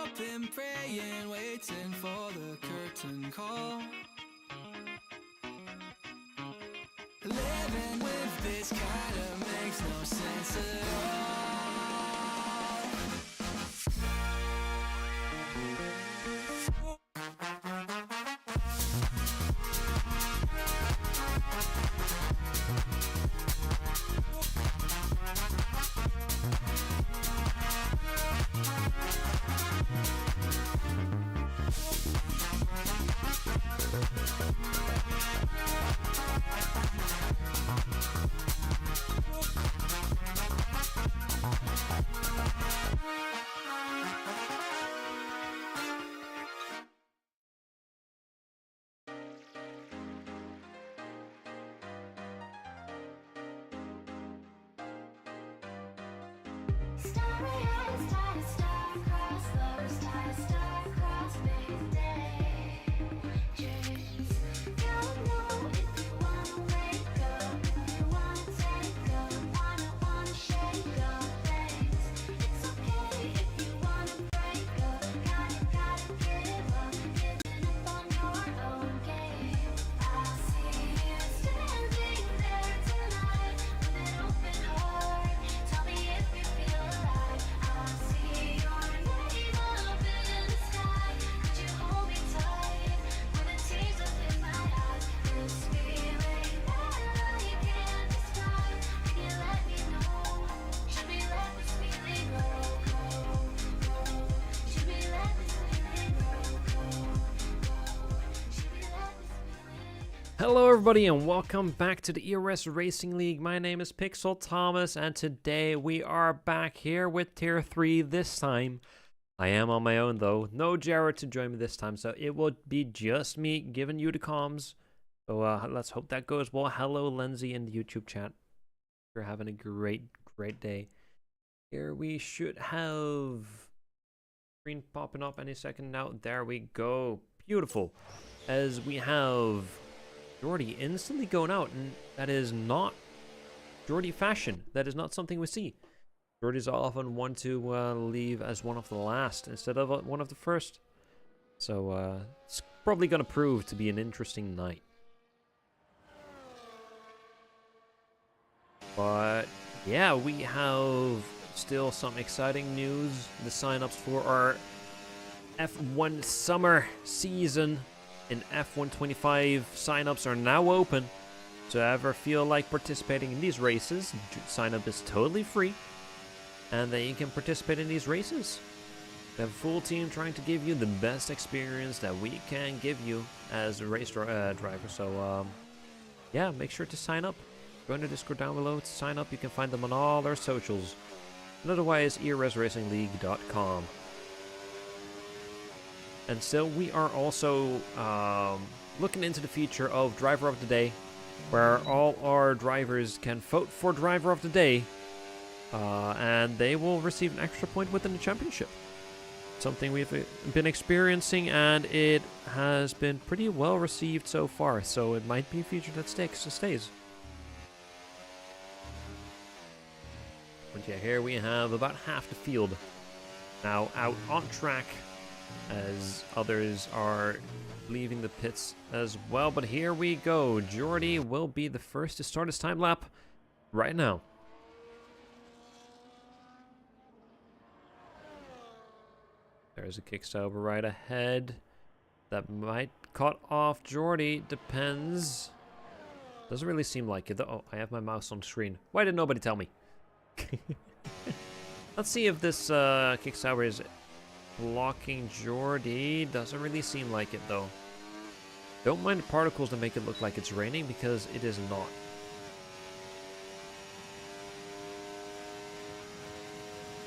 hoping, praying, waiting for the curtain call. Living with this kinda makes no sense at all. Starry eyes, tie a star-crossed lovers, tie a star-crossed daydreams. Don't know if you wanna wake up, if you wanna take up, wanna shake up things. It's okay if you wanna break up, gotta give up, giving up on your own game. I see you standing there tonight with an open heart. Tell me if you feel alive. I see your name up in the sky. Could you hold me tight with the tears up in my eyes? This feeling that I can't describe. Can you let me know? Should we let this feeling go? Should we let this feeling go? Should we let this feeling? Hello everybody and welcome back to the ERS Racing League. My name is Pixel Thomas and today we are back here with Tier 3 this time. I am on my own though, no Jared to join me this time, so it will be just me giving you the comms. So let's hope that goes well. Hello Lindsay in the YouTube chat. You're having a great day. Here we should have screen popping up any second now. There we go. Beautiful. As we have Jordy instantly going out, and that is not Jordy fashion. That is not something we see. Jordy's often one to leave as one of the last instead of one of the first. So it's probably going to prove to be an interesting night. But yeah, we have still some exciting news. The sign-ups for our F1 summer season in F125 sign-ups are now open. So ever feel like participating in these races, sign-up is totally free. And then you can participate in these races. We have a full team trying to give you the best experience that we can give you as a race driver. So yeah, make sure to sign up. Join the Discord down below to sign up. You can find them on all our socials. And otherwise, ersracingleague.com. And so we are also looking into the future of Driver of the Day, where all our drivers can vote for Driver of the Day, and they will receive an extra point within the championship. Something we've been experiencing, and it has been pretty well received so far, so it might be a feature that stays. But yeah, here we have about half the field now out on track, as others are leaving the pits as well. But here we go. Jordy will be the first to start his time lap right now. There's a kickstart right ahead. That might cut off Jordy. Depends. Doesn't really seem like it. Oh, I have my mouse on screen. Why did nobody tell me? Let's see if this kickstart is blocking Jordy. Doesn't really seem like it though. Don't mind the particles that make it look like it's raining, because it is not.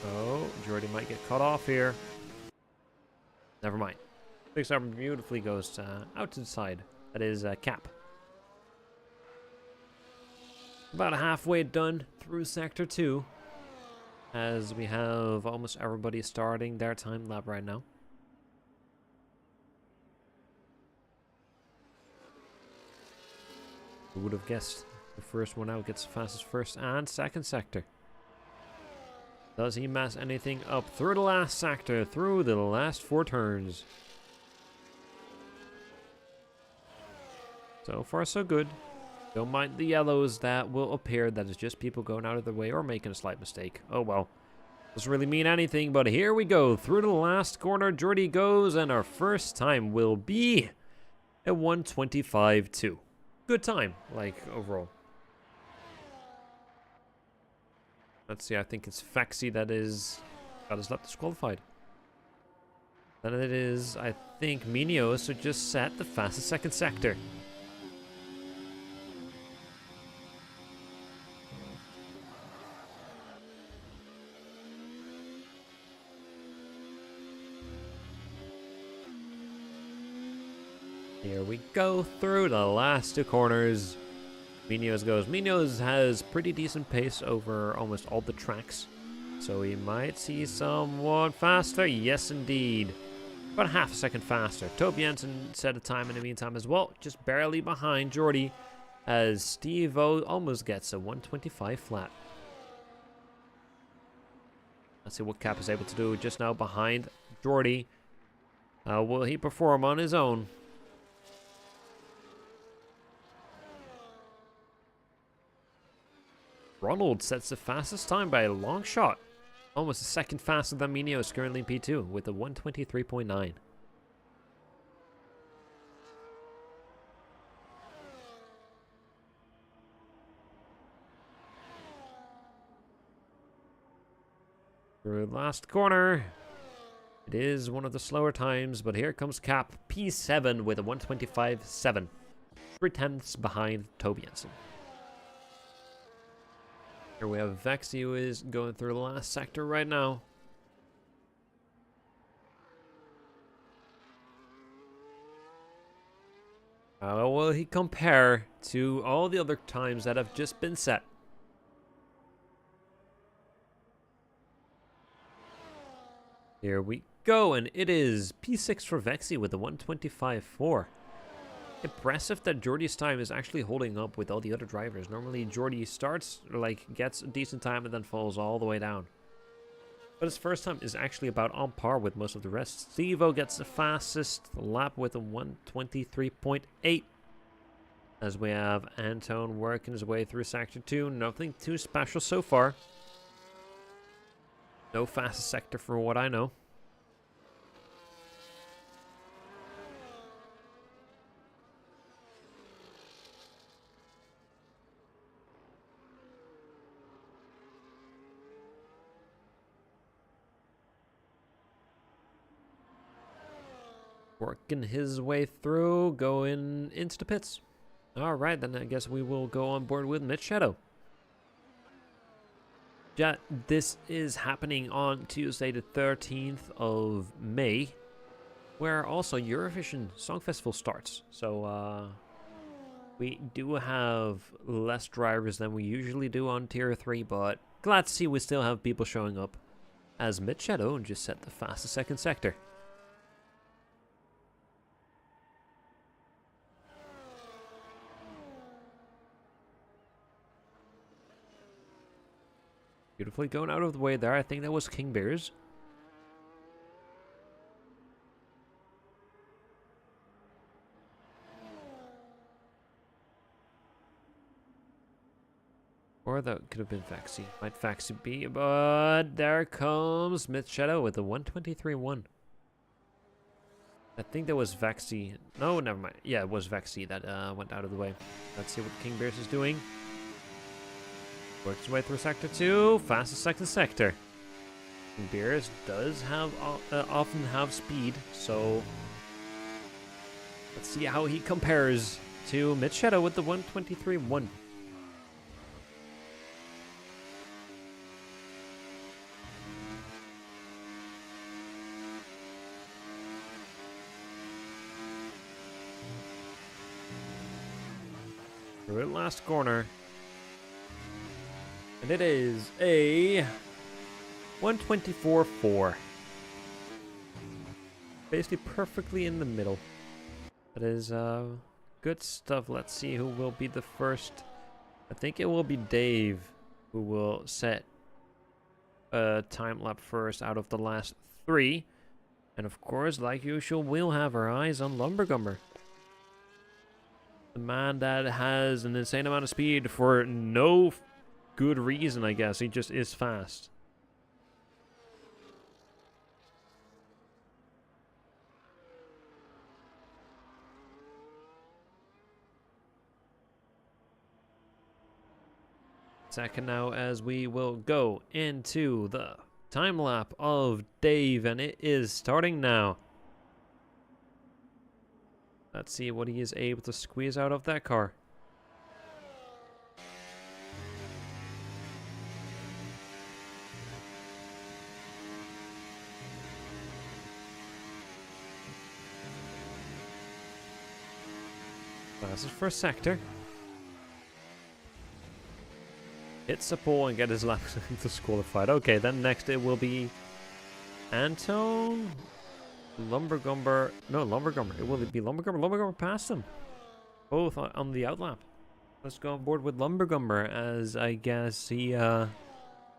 Oh, Jordy might get cut off here. Never mind. Kickstart beautifully goes out to the side. That is Cap. About halfway done through Sector 2. As we have almost everybody starting their time lap right now. Who would have guessed the first one out gets the fastest first and second sector? Does he mess anything up through the last sector, through the last 4 turns? So far, so good. Don't mind the yellows that will appear. That is just people going out of their way or making a slight mistake. Oh well. Doesn't really mean anything, but here we go. Through the last corner, Jordy goes, and our first time will be a 125.2. Good time, like, overall. Let's see, I think it's Faxi that is not disqualified. Then it is, I think, Minos who just set the fastest second sector. Here we go through the last 2 corners. Minos goes. Minos has pretty decent pace over almost all the tracks. So we might see someone faster. Yes, indeed. About half a second faster. Toby Jensen set a time in the meantime as well. Just barely behind Jordy. As Steve-O almost gets a 125 flat. Let's see what Cap is able to do just now behind Jordy. Will he perform on his own? Ronald sets the fastest time by a long shot. Almost a second faster than Minos, currently in P2 with a 123.9. Through the last corner. It is one of the slower times, but here comes Cap P7 with a 125.7. 3/10 behind Toby Jensen. Here we have Vexy, who is going through the last sector right now. How will he compare to all the other times that have just been set? Here we go, and it is P6 for Vexy with a 125.4. Impressive that Jordy's time is actually holding up with all the other drivers. Normally Jordy starts, gets a decent time and then falls all the way down. But his first time is actually about on par with most of the rest. Steve-O gets the fastest lap with a 123.8. As we have Antone working his way through Sector 2. Nothing too special so far. No fastest sector for what I know. Working his way through, going into the pits. Alright, then I guess we will go on board with Mitch Shadow. Yeah, this is happening on Tuesday the 13th of May, where also Eurovision Song Festival starts. So, we do have less drivers than we usually do on Tier 3, but glad to see we still have people showing up, as Mitch Shadow just set the fastest second sector. Beautifully going out of the way there. I think that was King Bears. Or that could have been Faxi. Might Faxi be, but there comes Myth Shadow with a 123.1. I think that was Faxi. No, never mind. Yeah, it was Faxi that went out of the way. Let's see what King Bears is doing. Works his way through Sector 2, fastest second sector. And Beers does have often have speed, so let's see how he compares to Mitch Shadow with the 123.1. Through the last corner. And it is a 124.4. Basically perfectly in the middle. That is good stuff. Let's see who will be the first. I think it will be Dave who will set time lap first out of the last 3. And of course, like usual, we'll have our eyes on Lumbergumber. The man that has an insane amount of speed for no good reason, I guess. He just is fast. Second now, as we will go into the time lap of Dave, and it is starting now. Let's see what he is able to squeeze out of that car. That's his first sector. Hits a pole and get his lap disqualified. Okay, then next it will be Anton, Lumbergumber. No, Lumbergumber. It will be Lumbergumber. Lumbergumber passed him. Both on the outlap. Let's go on board with Lumbergumber, as I guess he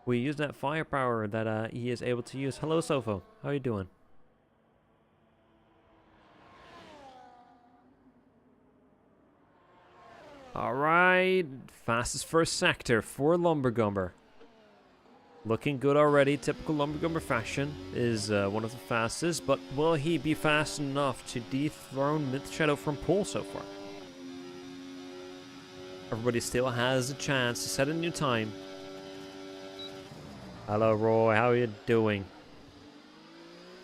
we use that firepower that he is able to use. Hello, Sofo. How you doing? Alright, fastest first sector for Lumbergumber. Looking good already. Typical Lumbergumber fashion is one of the fastest, but will he be fast enough to dethrone Myth Shadow from pole so far? Everybody still has a chance to set a new time. Hello, Roy. How are you doing?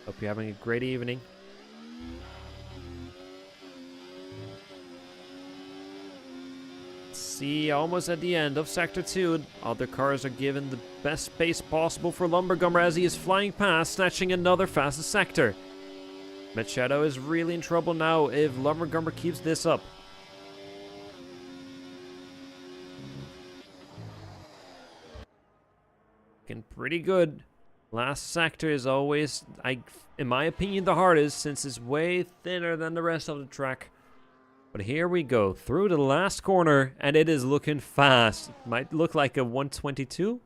Hope you're having a great evening. See, almost at the end of Sector 2. Other cars are given the best space possible for Lumbergumber as he is flying past, snatching another fastest sector. Myth Shadow is really in trouble now if Lumbergumber keeps this up. Looking pretty good. Last sector is always, in my opinion, the hardest, since it's way thinner than the rest of the track. But here we go, through the last corner, and it is looking fast. Might look like a 122.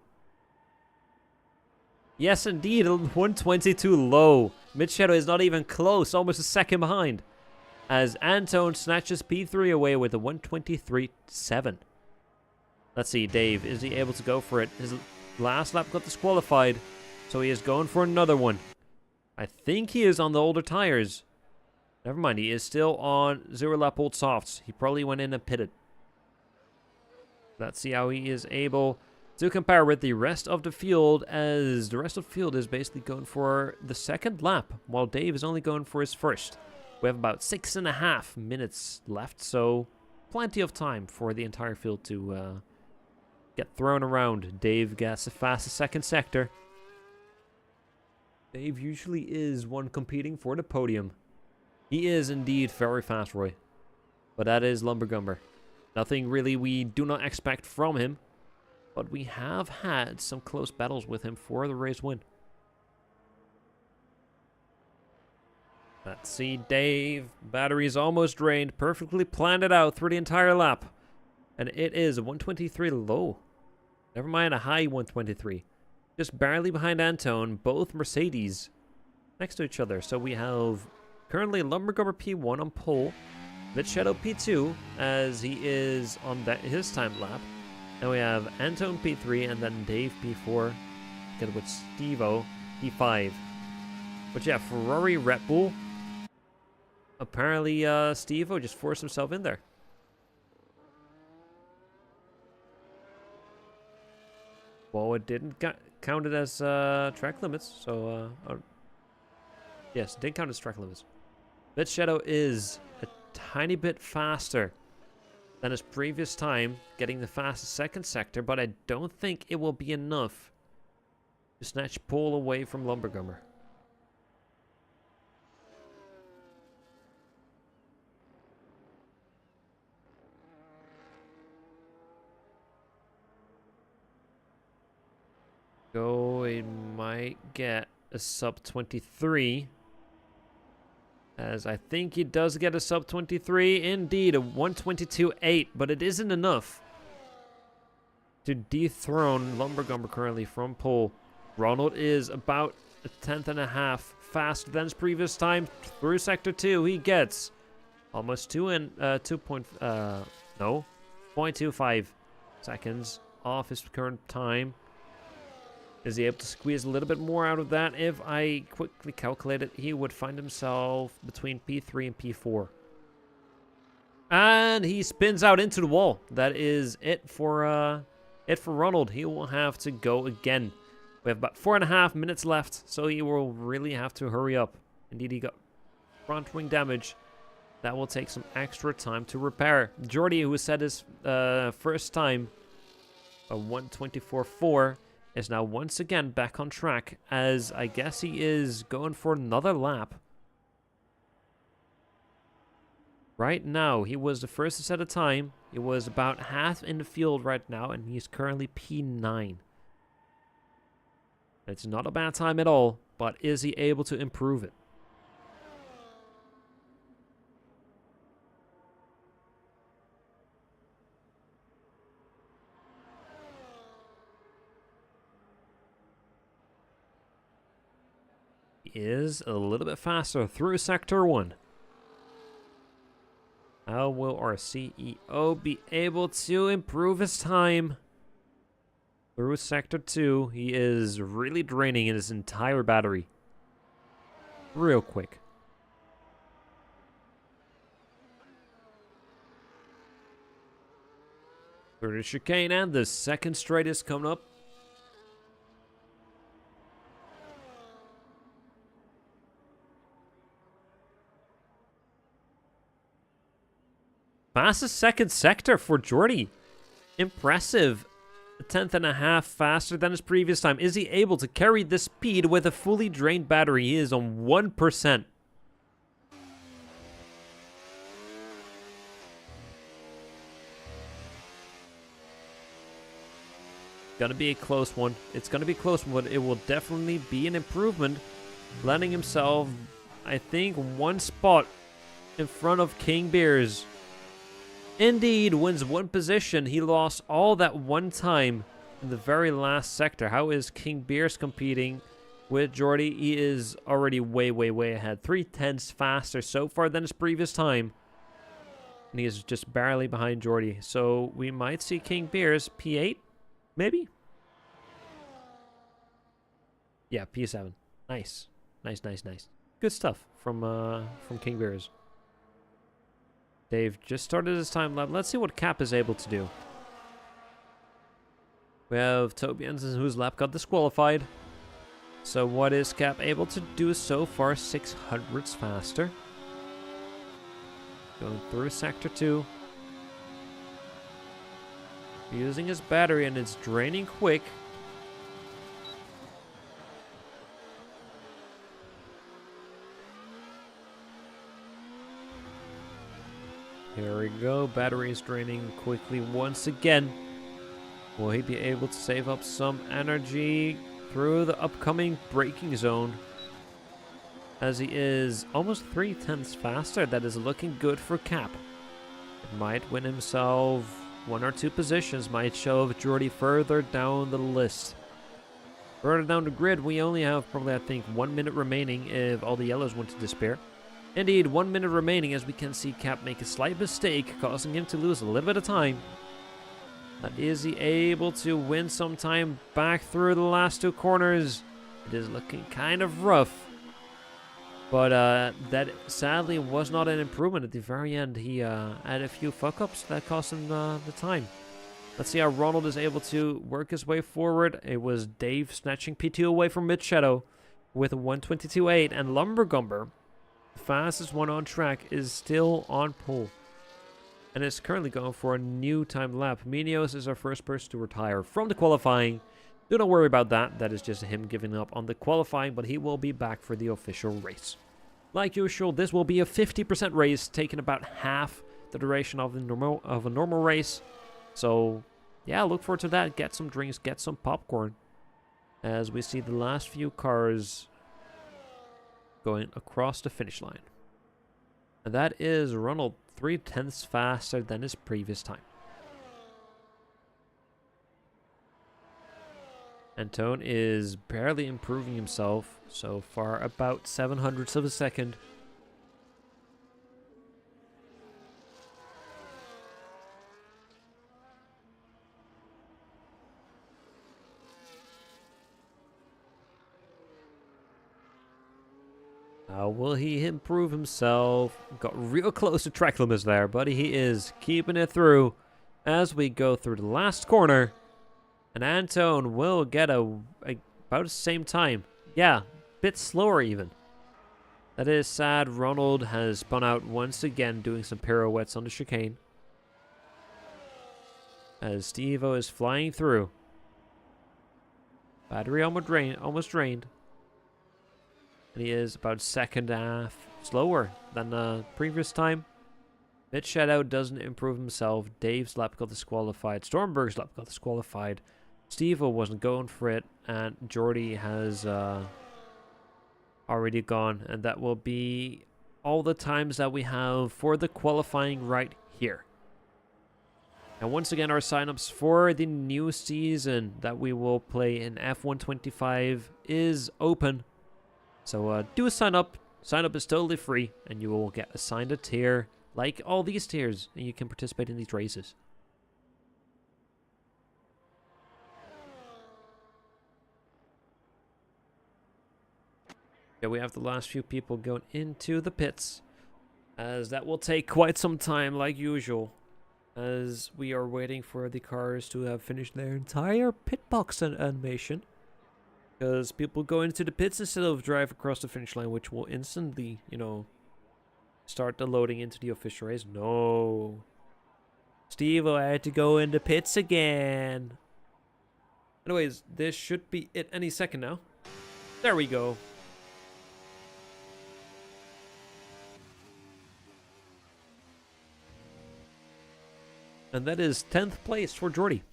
Yes, indeed, a 122 low. Myth Shadow is not even close, almost a second behind. As Anton snatches P3 away with a 123.7. Let's see, Dave, is he able to go for it? His last lap got disqualified, so he is going for another one. I think he is on the older tires. Never mind, he is still on 0 lap old softs. He probably went in and pitted. Let's see how he is able to compare with the rest of the field, as the rest of the field is basically going for the second lap, while Dave is only going for his first. We have about 6.5 minutes left, so plenty of time for the entire field to get thrown around. Dave gets the fastest second sector. Dave usually is one competing for the podium. He is indeed very fast, Roy. But that is Lumbergumber. Nothing really we do not expect from him. But we have had some close battles with him for the race win. Let's see, Dave. Battery's almost drained. Perfectly planned it out through the entire lap. And it is a 123 low. Never mind a high 123. Just barely behind Anton. Both Mercedes next to each other. So we have currently Lumbergumber P1 on pole. Myth Shadow P2 as he is on his time lap. And we have Anton P3 and then Dave P4. Together with Steve-O P5. But yeah, Ferrari Red Bull. Apparently Steve-O just forced himself in there. Well, it didn't count it as track limits, so yes, it did count as track limits. Myth Shadow is a tiny bit faster than his previous time, getting the fastest second sector, but I don't think it will be enough to snatch pole away from Lumbergumber. Go, it might get a sub 23. As I think he does get a sub 23. Indeed, a 122.8, but it isn't enough to dethrone Lumbergumber currently from pole. Ronald is about a tenth and a half faster than his previous time. Through sector 2, he gets almost 0.25 seconds off his current time. Is he able to squeeze a little bit more out of that? If I quickly calculate it, he would find himself between P3 and P4. And he spins out into the wall. That is it for Ronald. He will have to go again. We have about 4.5 minutes left, so he will really have to hurry up. Indeed, he got front wing damage. That will take some extra time to repair. Jordy, who set his first time, a 1:24.4, is now once again back on track, as I guess he is going for another lap. Right now, he was the first to set a time. He was about half in the field right now, and he's currently P9. It's not a bad time at all, but is he able to improve it? He is a little bit faster through sector 1. How will our CEO be able to improve his time? Through sector 2, he is really draining his entire battery. Real quick. Through the chicane, and the second straight is coming up. Fastest second sector for Jordy. Impressive. A tenth and a half faster than his previous time. Is he able to carry this speed with a fully drained battery? He is on 1%. Gonna be a close one. It's gonna be a close one, but it will definitely be an improvement. Landing himself, I think, one spot in front of King Beers. Indeed, wins one position. He lost all that one time in the very last sector. How is King Beers competing with Jordy? He is already way, way, way ahead. 0.3 faster so far than his previous time. And he is just barely behind Jordy. So we might see King Beers P8, maybe? Yeah, P7. Nice. Nice, nice, nice. Good stuff from King Beers. They've just started his time lap. Let's see what Cap is able to do. We have Toby Jensen, whose lap got disqualified. So what is Cap able to do so far? 600ths faster. Going through sector 2. Using his battery, and it's draining quick. Here we go. Battery is draining quickly once again. Will he be able to save up some energy through the upcoming braking zone? As he is almost 0.3 faster. That is looking good for Cap. It might win himself 1 or 2 positions. Might shove Jordy further down the list. Further down the grid, we only have probably, I think, 1 minute remaining if all the yellows want to disappear. Indeed, 1 minute remaining, as we can see Cap make a slight mistake, causing him to lose a little bit of time. Is he able to win some time back through the last 2 corners? It is looking kind of rough. But that sadly was not an improvement. At the very end, he had a few fuck-ups that cost him the time. Let's see how Ronald is able to work his way forward. It was Dave snatching P2 away from Mid Shadow with a 1:22.8, and Lumbergumber, the fastest one on track, is still on pole. And is currently going for a new time lap. Minios is our first person to retire from the qualifying. Do not worry about that. That is just him giving up on the qualifying, but he will be back for the official race. Like usual, this will be a 50% race, taking about half the duration of a normal race. So, yeah, look forward to that. Get some drinks, get some popcorn, as we see the last few cars going across the finish line. And that is Ronald 0.3 faster than his previous time. Antone is barely improving himself so far, about 700ths of a second. Will he improve himself? Got real close to track limits there, but he is keeping it through as we go through the last corner. And Antone will get about the same time. Yeah, bit slower even. That is sad. Ronald has spun out once again, doing some pirouettes on the chicane. As Steve-O is flying through. Battery almost drained. And he is about second half slower than the previous time. Mitch Shadow doesn't improve himself. Dave's lap got disqualified. Stormberg's lap got disqualified. Steve-O wasn't going for it. And Jordy has already gone. And that will be all the times that we have for the qualifying right here. And once again, our signups for the new season that we will play in F125 is open. So do a sign up. Sign up is totally free, and you will get assigned a tier, like all these tiers, and you can participate in these races. Yeah, we have the last few people going into the pits, as that will take quite some time, like usual, as we are waiting for the cars to have finished their entire pit box animation. Because people go into the pits instead of drive across the finish line, which will instantly, start the loading into the official race. No. Steve-O had to go in the pits again. Anyways, this should be it any second now. There we go. And that is 10th place for Jordy.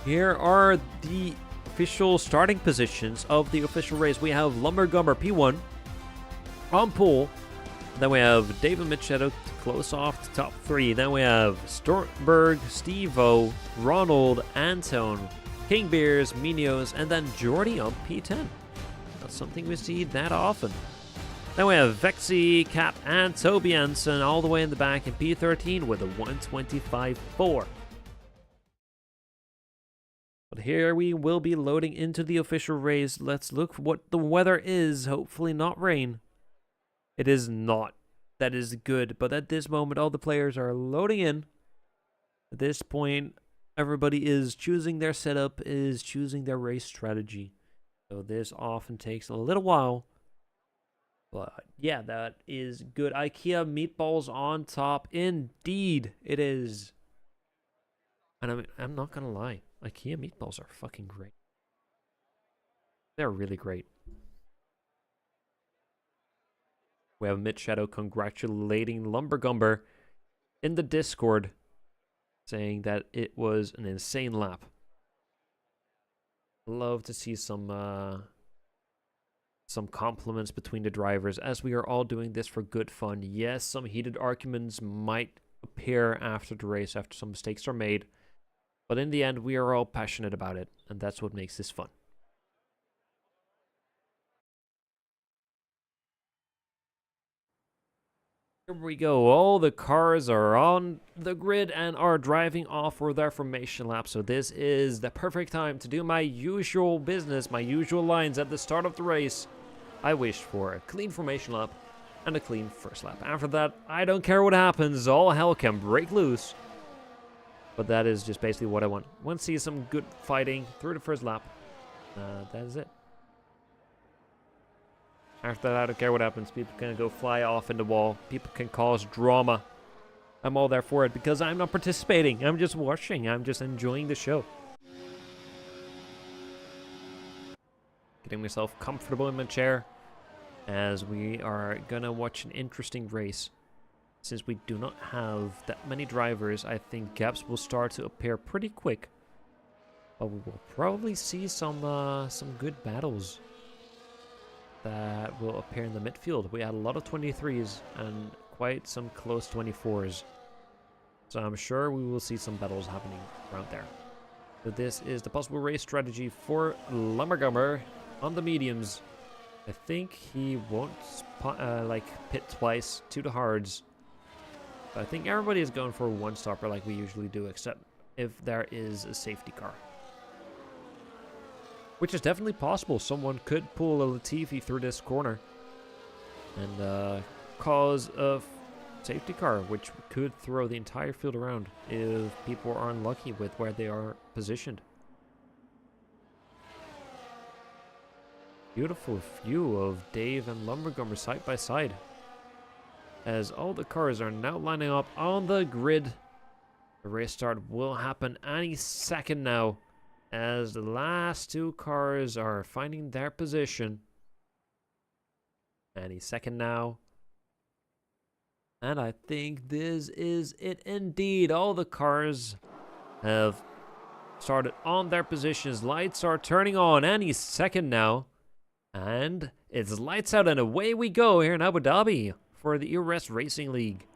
Here are the official starting positions of the official race. We have Lumbergumber P1 on pole. Then we have David Machado to close off the top three. Then we have Stormberg, Steve-O, Ronald, Antone, King Beers, Minos, and then Jordy on P10. Not something we see that often. Then we have Vexy, Cap, and Toby Anson all the way in the back in P13 with a 125.4. But here we will be loading into the official race. Let's look for what the weather is. Hopefully not rain. It is not. That is good. But at this moment, all the players are loading in. At this point, everybody is choosing their setup, is choosing their race strategy. So this often takes a little while. But yeah, that is good. IKEA meatballs on top. Indeed, it is. And I mean, I'm not going to lie. IKEA meatballs are fucking great. They're really great. We have Mitch Shadow congratulating Lumbergumber in the Discord, saying that it was an insane lap. Love to see some compliments between the drivers, as we are all doing this for good fun. Yes, some heated arguments might appear after the race, after some mistakes are made. But in the end, we are all passionate about it, and that's what makes this fun. Here we go. All the cars are on the grid and are driving off for their formation lap. So this is the perfect time to do my usual business, my usual lines at the start of the race. I wish for a clean formation lap and a clean first lap. After that, I don't care what happens. All hell can break loose. But that is just basically what I want. I want to see some good fighting through the first lap. That is it. After that, I don't care what happens. People can go fly off in the wall. People can cause drama. I'm all there for it because I'm not participating. I'm just watching. I'm just enjoying the show. Getting myself comfortable in my chair as we are going to watch an interesting race. Since we do not have that many drivers, I think gaps will start to appear pretty quick. But we will probably see some good battles that will appear in the midfield. We had a lot of 23s and quite some close 24s. So I'm sure we will see some battles happening around there. So this is the possible race strategy for Lumbergummer on the mediums. I think he won't like pit twice to the hards. But I think everybody is going for a one-stopper like we usually do, except if there is a safety car. Which is definitely possible. Someone could pull a Latifi through this corner and cause a safety car, which could throw the entire field around if people are unlucky with where they are positioned. Beautiful view of Dave and Lumbergummer side by side, as all the cars are now lining up on the grid. The race start will happen any second now, as the last two cars are finding their position. Any second now. And I think this is it indeed. All the cars have started on their positions. Lights are turning on any second now. And it's lights out and away we go here in Abu Dhabi for the ERS Racing League.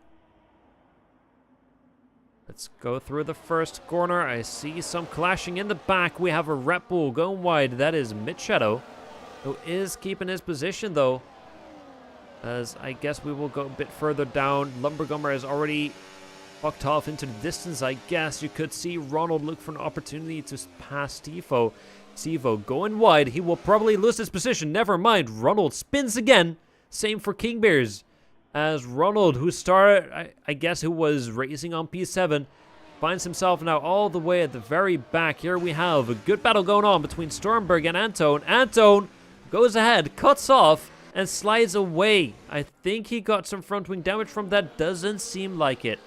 Let's go through the first corner. I see some clashing in the back. We have a Red Bull going wide. That is Mid-Shadow, who is keeping his position though. As I guess we will go a bit further down. Lumbergummer has already fucked off into the distance. I guess you could see Ronald look for an opportunity to pass Stevo. Stevo going wide. He will probably lose his position. Never mind. Ronald spins again. Same for King Bears. As Ronald, who started, I guess, who was racing on P7, finds himself now all the way at the very back. Here we have a good battle going on between Stormberg and Anton. Anton goes ahead, cuts off, and slides away. I think he got some front wing damage from that. Doesn't seem like it.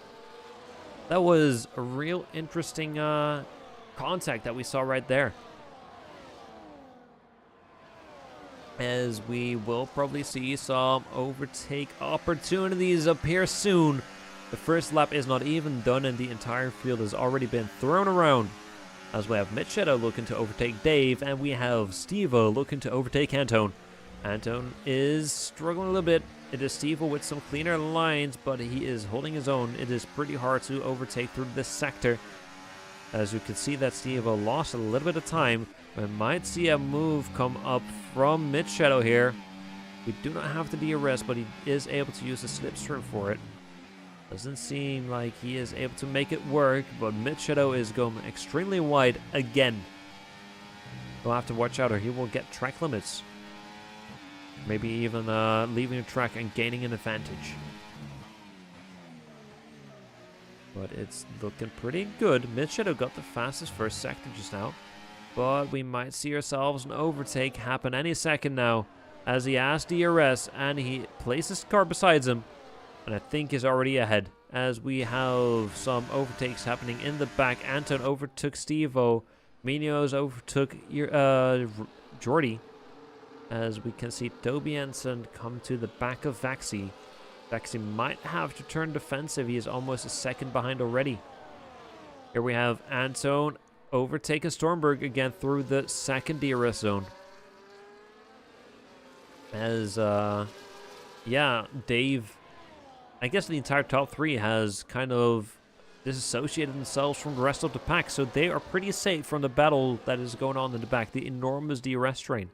That was a real interesting contact that we saw right there. As we will probably see some overtake opportunities appear soon. The first lap is not even done and the entire field has already been thrown around. As we have Mid-Shadow looking to overtake Dave, and we have Stevo looking to overtake Anton. Anton is struggling a little bit. It is Stevo with some cleaner lines, but he is holding his own. It is pretty hard to overtake through this sector. As you can see that Stevo lost a little bit of time. We might see a move come up from Mid-Shadow here. We do not have the DRS, but he is able to use the slipstream for it. Doesn't seem like he is able to make it work, but Mid-Shadow is going extremely wide again. We'll have to watch out or he will get track limits. Maybe even leaving the track and gaining an advantage. But it's looking pretty good. Mid-Shadow got the fastest first sector just now. But we might see ourselves an overtake happen any second now. As he asks DRS and he places the car beside him. And I think he's already ahead. As we have some overtakes happening in the back. Anton overtook Stevo. Minos overtook Jordy. As we can see Toby Ensign come to the back of Vaxi. Vaxi might have to turn defensive. He is almost a second behind already. Here we have Anton overtaking Stormberg again through the second DRS zone. As, yeah, Dave, I guess the entire top three has kind of disassociated themselves from the rest of the pack, so they are pretty safe from the battle that is going on in the back, the enormous DRS train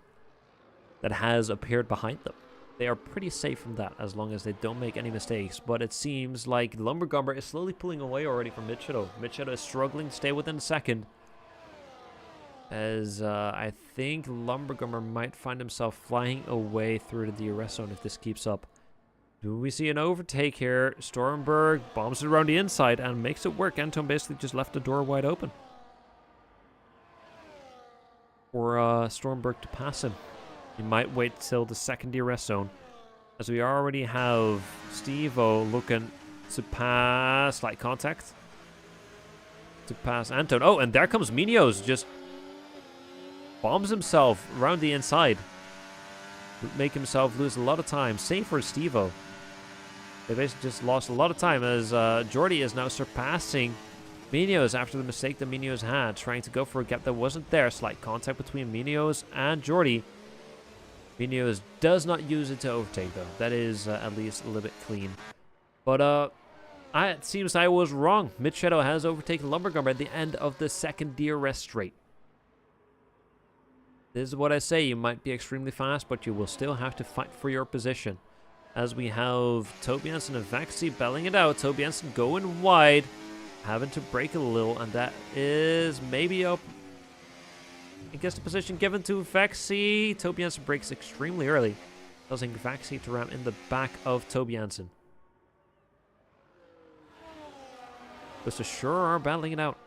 that has appeared behind them. They are pretty safe from that as long as they don't make any mistakes, but it seems like Lumbergummer is slowly pulling away already from Mid-Shadow. Mid-Shadow is struggling to stay within a second. As I think Lumbergummer might find himself flying away through the DRS zone if this keeps up. Do we see an overtake here? Stormberg bombs it around the inside and makes it work. Anton basically just left the door wide open for Stormberg to pass him. He might wait till the second DRS zone, as we already have Stevo looking to pass light contact to pass Anton. Oh, and there comes Minos, just bombs himself around the inside. Would make himself lose a lot of time. Same for Stevo. They basically just lost a lot of time as Jordy is now surpassing Minos after the mistake that Minos had, trying to go for a gap that wasn't there. Slight contact between Minos and Jordy. Minos does not use it to overtake though. That is at least a little bit clean. But It seems I was wrong. Mid Shadow has overtaken Lumbergumber at the end of the second DRS straight. This is what I say. You might be extremely fast, but you will still have to fight for your position. As we have Tobias and Vexy belling it out. Tobias going wide, having to brake a little, and that is maybe up. I guess the position given to Vexy. Tobias brakes extremely early, causing Vexy to ram in the back of Tobias. Just sure are battling it out,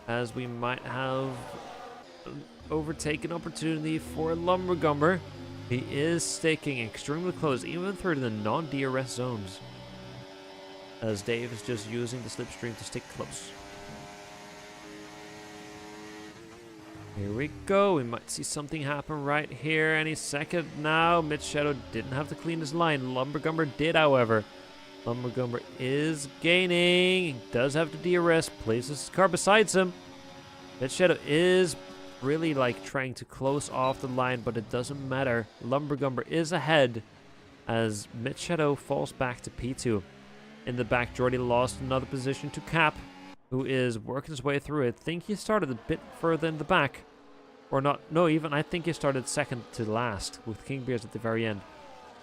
as we might have an overtaken opportunity for Lumbergumber. He is staking extremely close, even through the non-DRS zones, as Dave is just using the slipstream to stick close. Here we go. We might see something happen right here any second now. Mid Shadow didn't have to clean his line. Lumbergumber did, however. Lumbergumber is gaining. He does have the DRS. Places his car beside him. Mid Shadow is really like trying to close off the line, but it doesn't matter. Lumbergumber is ahead as Mid Shadow falls back to P2. In the back, Jordy lost another position to Cap, who is working his way through it. I think he started a bit further in the back. Or not. No, even I think he started second to last with King Beers at the very end.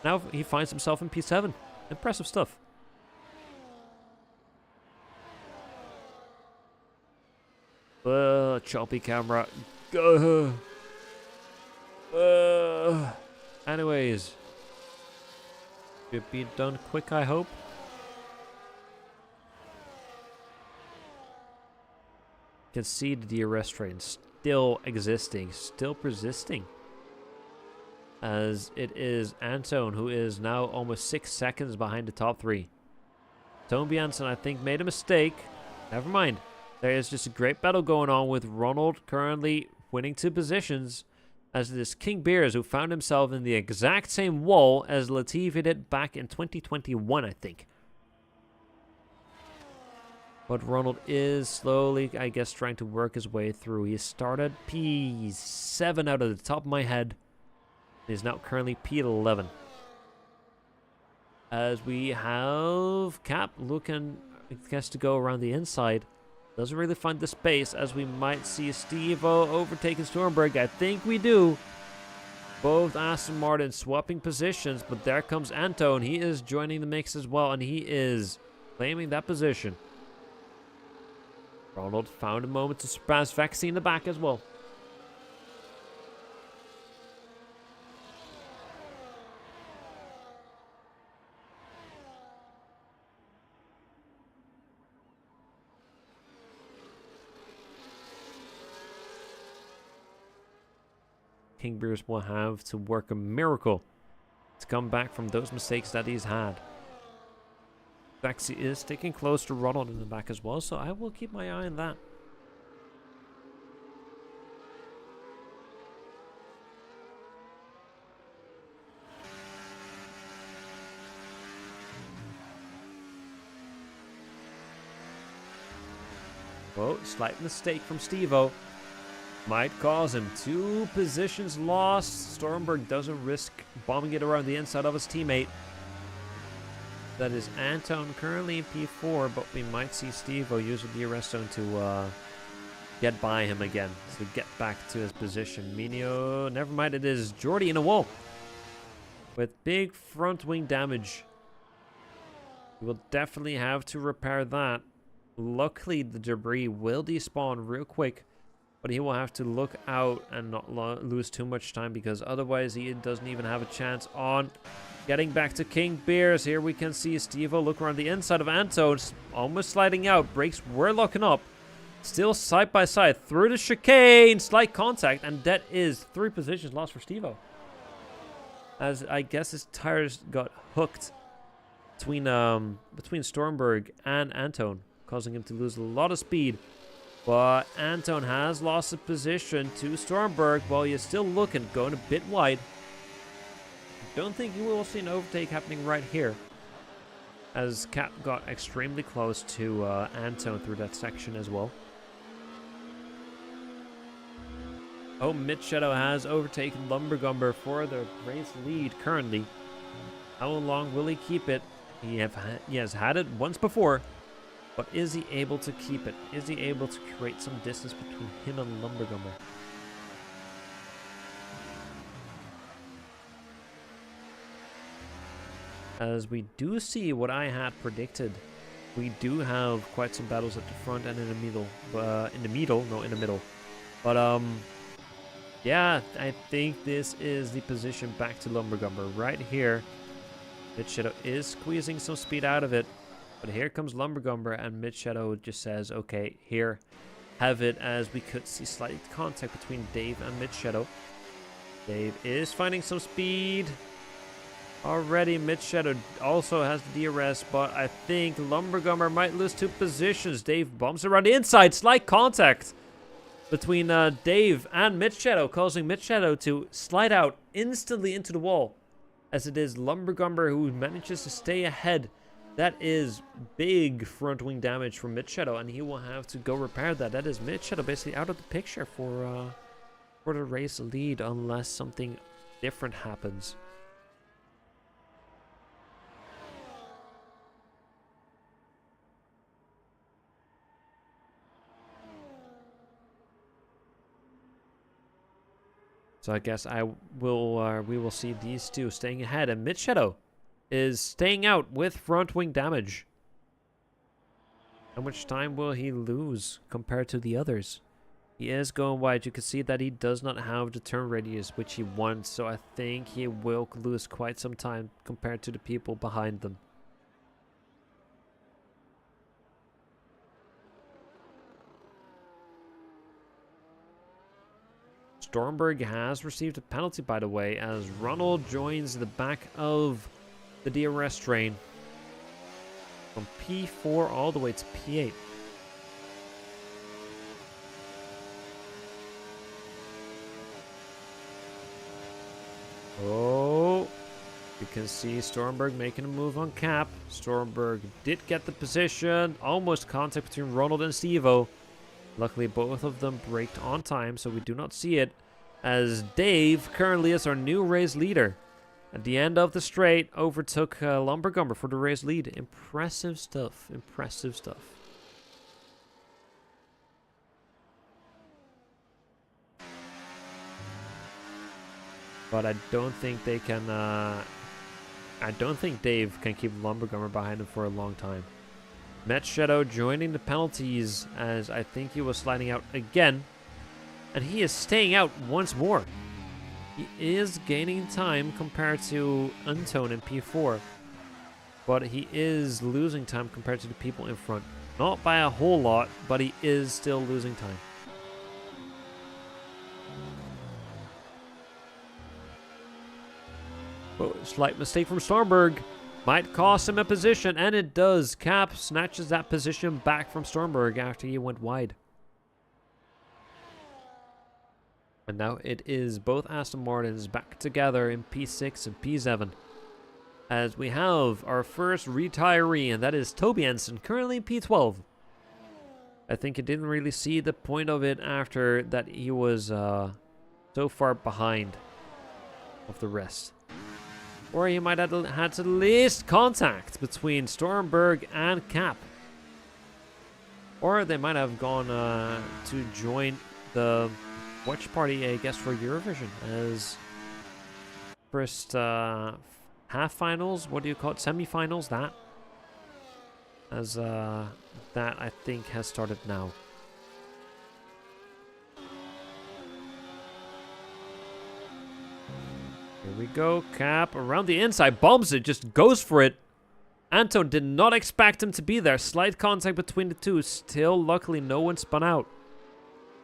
Now he finds himself in P7. Impressive stuff. Choppy camera. Anyways. Should be done quick, I hope. You can see the DRS train still existing, still persisting. As it is Anton, who is now almost 6 seconds behind the top 3. Tone Bianson, I think, made a mistake. Never mind. There is just a great battle going on with Ronald currently winning 2 positions, as it is King Beers who found himself in the exact same wall as Latifi did back in 2021, I think. But Ronald is slowly, I guess, trying to work his way through. He started P7 out of the top of my head. He's now currently P11. As we have Cap looking, I guess, to go around the inside. Doesn't really find the space, as we might see Steve-O overtaking Stormberg. I think we do. Both Aston Martin swapping positions, but there comes Anton. He is joining the mix as well, and he is claiming that position. Ronald found a moment to surpass Vexy in the back as well. King Beers will have to work a miracle to come back from those mistakes that he's had. Vexy is sticking close to Ronald in the back as well, so I will keep my eye on that. Oh, slight mistake from Steve-O. Might cause him 2 positions lost. Stormberg doesn't risk bombing it around the inside of his teammate. That is Anton currently in P4, but we might see Steve-O use the DRS zone to get by him again, to get back to his position. Minio, never mind, it is Jordy in a wall with big front wing damage. We will definitely have to repair that. Luckily, the debris will despawn real quick, but he will have to look out and not lose too much time, because otherwise he doesn't even have a chance on getting back to King Beers. Here we can see Steve-O look around the inside of Anton, almost sliding out. Brakes were locking up. Still side by side through the chicane. Slight contact, and that is 3 positions lost for Steve-O. As I guess his tires got hooked between Stormberg and Anton, causing him to lose a lot of speed. But Anton has lost a position to Stormberg while he is still looking, going a bit wide. Don't think you will see an overtake happening right here, as Cap got extremely close to Anton through that section as well. Oh, Mid Shadow has overtaken Lumbergumber for the race lead currently. How long will he keep it? He has had it once before, but is he able to keep it? Is he able to create some distance between him and Lumbergumber? As we do see what I had predicted. We do have quite some battles at the front and in the middle. In the middle. But yeah, I think this is the position back to Lumbergumber right here. Mid Shadow is squeezing some speed out of it, but here comes Lumbergumber, and Mid Shadow just says, "Okay, here, have it." As we could see slight contact between Dave and Mid Shadow. Dave is finding some speed. Already, Mid Shadow also has the DRS, but I think Lumbergumber might lose 2 positions. Dave bumps around the inside. Slight contact between Dave and Mid Shadow, causing Mid Shadow to slide out instantly into the wall. As it is Lumbergumber who manages to stay ahead. That is big front wing damage from Mid Shadow, and he will have to go repair that. That is Mid Shadow basically out of the picture for the race lead, unless something different happens. So I guess we will see these two staying ahead, and Mid Shadow is staying out with front wing damage. How much time will he lose compared to the others? He is going wide. You can see that he does not have the turn radius which he wants, so I think he will lose quite some time compared to the people behind them. Stormberg has received a penalty, by the way, as Ronald joins the back of the DRS train from P4 all the way to P8. Oh, you can see Stormberg making a move on Cap. Stormberg did get the position, almost contact between Ronald and Stevo. Luckily, both of them braked on time, so we do not see it, as Dave currently is our new race leader. At the end of the straight, overtook Lumbergumber for the race lead. Impressive stuff. Impressive stuff. But I don't think they can... I don't think Dave can keep Lumbergumber behind him for a long time. Mid Shadow joining the penalties, as I think he was sliding out again. And he is staying out once more. He is gaining time compared to Untone in P4. But he is losing time compared to the people in front. Not by a whole lot, but he is still losing time. Oh, slight mistake from Stormberg. Might cost him a position, and it does. Cap snatches that position back from Stormberg after he went wide. And now it is both Aston Martins back together in P6 and P7. As we have our first retiree, and that is Toby Ensign, currently in P12. I think he didn't really see the point of it after that he was so far behind of the rest. Or he might have had at least contact between Stormberg and Cap. Or they might have gone to join the watch party, I guess, for Eurovision. As first half-finals, what do you call it? Semi-finals, that. As that, I think, has started now. Here we go. Cap around the inside. Bombs it. Just goes for it. Anton did not expect him to be there. Slight contact between the two. Still, luckily, no one spun out.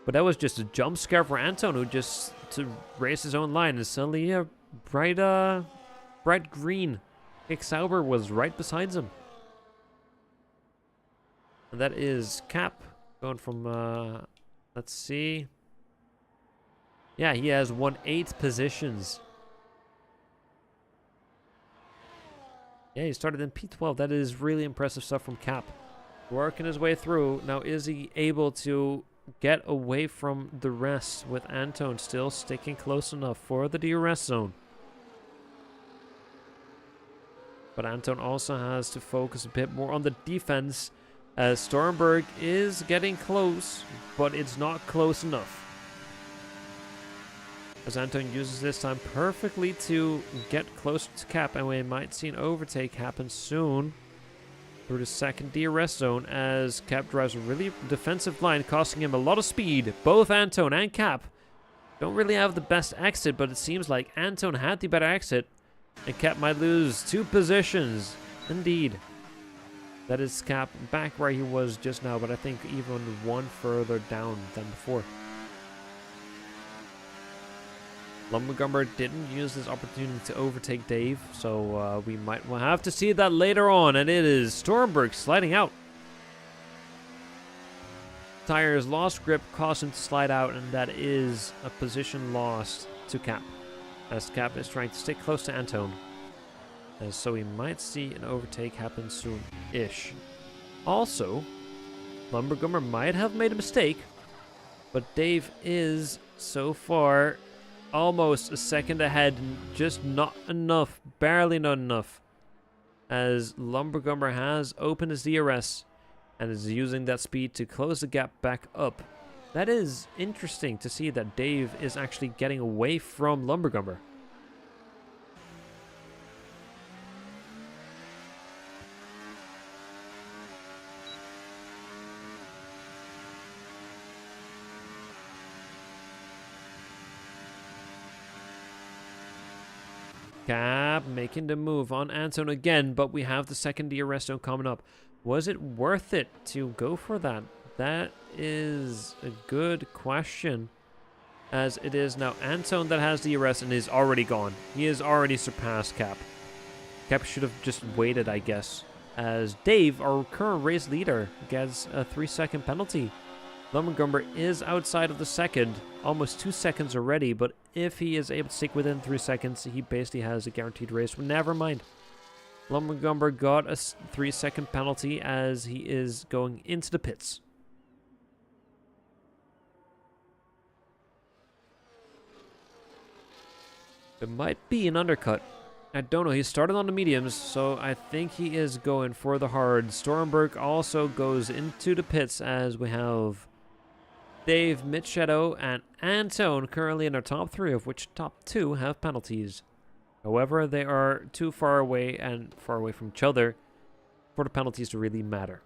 But that was just a jump scare for Anton, who just to race his own line. And suddenly, a bright green Kick Sauber was right beside him. And that is Cap going from, let's see. Yeah, he has won 8 positions. Yeah, he started in P12. That is really impressive stuff from Cap. Working his way through. Now, is he able to get away from the rest with Anton still sticking close enough for the DRS zone? But Anton also has to focus a bit more on the defense, as Stormberg is getting close, but it's not close enough. As Anton uses this time perfectly to get closer to Cap, and we might see an overtake happen soon through the second DRS zone, as Cap drives a really defensive line, costing him a lot of speed. Both Anton and Cap don't really have the best exit, but it seems like Anton had the better exit, and Cap might lose 2 positions. Indeed. That is Cap back where he was just now, but I think even 1 further down than before. Lumbergumber didn't use this opportunity to overtake Dave, so we might have to see that later on, and it is Stormberg sliding out. Tires lost grip, caused him to slide out, and that is a position lost to Cap, as Cap is trying to stick close to Anton. And so we might see an overtake happen soon-ish. Also, Lumbergumber might have made a mistake, but Dave is, so far, almost a second ahead, just not enough, barely not enough, as Lumbergumber has opened his DRS and is using that speed to close the gap back up. That is interesting to see that Dave is actually getting away from Lumbergumber. Cap making the move on Anton again, but we have the second DRS zone coming up. Was it worth it to go for that? That is a good question, as it is now Anton that has DRS and is already gone. He has already surpassed Cap. Cap should have just waited, I guess, as Dave, our current race leader, gets a 3-second penalty. Lumbergumber is outside of the second, almost 2 seconds already, but if he is able to stick within 3 seconds, he basically has a guaranteed race. Never mind. Lumbergumber got a 3-second penalty as he is going into the pits. It might be an undercut. I don't know. He started on the mediums, so I think he is going for the hard. Stormberg also goes into the pits, as we have Dave, Shadow, and Anton currently in our top 3, of which top 2 have penalties. However, they are too far away and far away from each other for the penalties to really matter.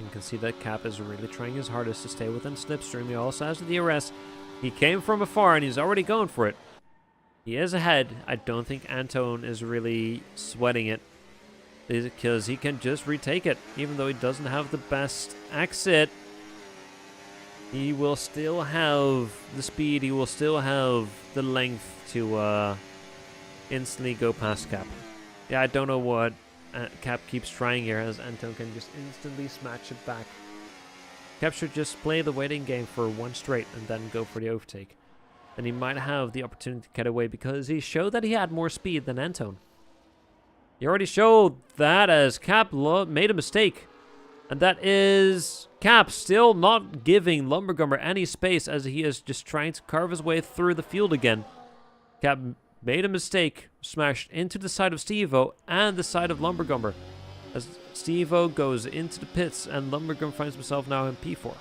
You can see that Cap is really trying his hardest to stay within slipstream. He also has the DRS. He came from afar and he's already going for it. He is ahead. I don't think Anton is really sweating it, because he can just retake it. Even though he doesn't have the best exit, he will still have the speed. He will still have the length to instantly go past Cap. Yeah, I don't know what Cap keeps trying here, as Anton can just instantly smash it back. Cap should just play the waiting game for 1 straight and then go for the overtake. And he might have the opportunity to get away, because he showed that he had more speed than Anton. He already showed that, as Cap made a mistake. And that is Cap still not giving Lumbergumber any space, as he is just trying to carve his way through the field again. Cap made a mistake, smashed into the side of Steve-O and the side of Lumbergumber, as Steve-O goes into the pits and Lumbergumber finds himself now in P4.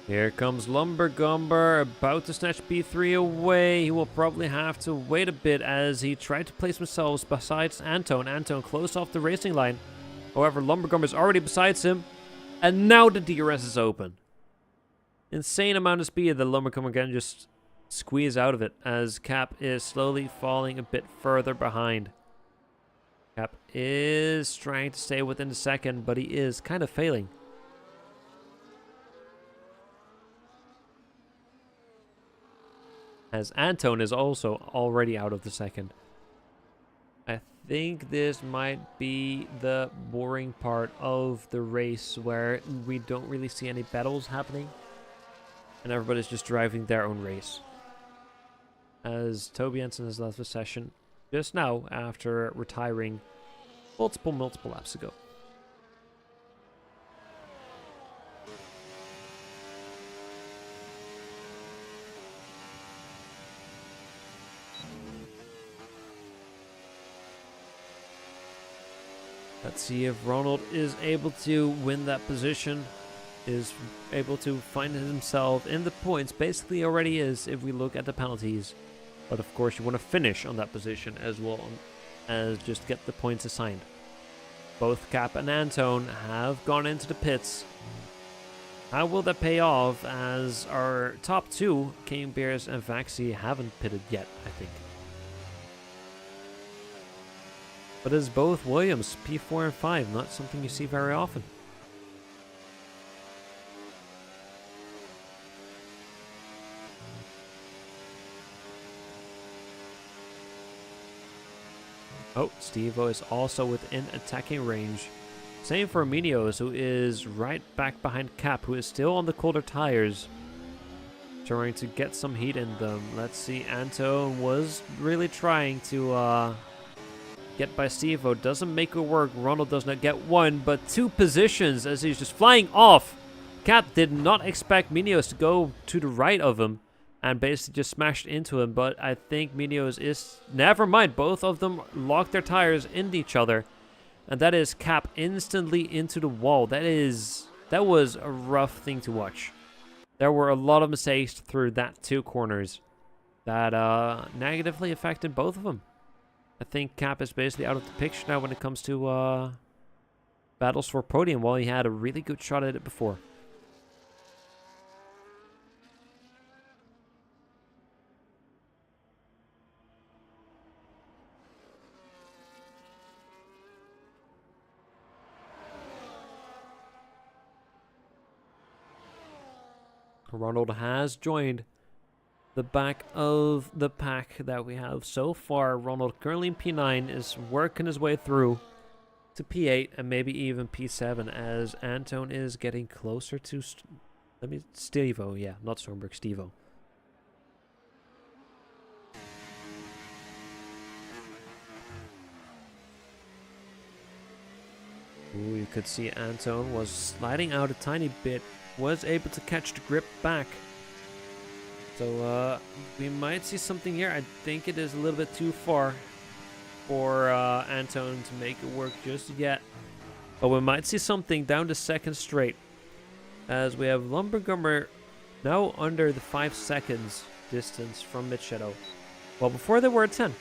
Here comes Lumbergumber, about to snatch P3 away. He will probably have to wait a bit as he tried to place himself beside Anton. Anton close off the racing line. However, Lumbergumber is already beside him. And now the DRS is open. Insane amount of speed that Lumbergumber can just squeeze out of it, as Cap is slowly falling a bit further behind. Cap is trying to stay within the second, but he is kind of failing. As Anton is also already out of the second. I think this might be the boring part of the race where we don't really see any battles happening and everybody's just driving their own race. As Toby Jensen has left the session just now after retiring multiple laps ago. Let's see if Ronald is able to win that position, is able to find himself in the points. Basically already is if we look at the penalties. But of course you want to finish on that position as well as just get the points assigned. Both Cap and Anton have gone into the pits. How will that pay off as our top two, King Bears and Vaxi, haven't pitted yet, I think. But as both Williams, P4 and 5, not something you see very often. Oh, Steve-O is also within attacking range. Same for Minios, who is right back behind Cap, who is still on the colder tires. Trying to get some heat in them. Let's see, Anton was really trying to get by Steve-O. Doesn't make it work. Ronald does not get one, but two positions as he's just flying off. Cap did not expect Minios to go to the right of him and basically just smashed into him, but I think Minios is... Never mind, both of them locked their tires into each other, and that is Cap instantly into the wall. That was a rough thing to watch. There were a lot of mistakes through that two corners that negatively affected both of them. I think Cap is basically out of the picture now when it comes to battles for podium, while he had a really good shot at it before. Ronald has joined the back of the pack that we have so far. Ronald currently in P9 is working his way through to P8 and maybe even P7 as Anton is getting closer to Steve-O. Yeah, not Stormberg, Steve-O. Ooh, you could see Anton was sliding out a tiny bit. Was able to catch the grip back. So we might see something here. I think it is a little bit too far for Anton to make it work just yet. But we might see something down the second straight. As we have Lumbergummer now under the 5 seconds distance from Mid Shadow. Well, before they were at 10.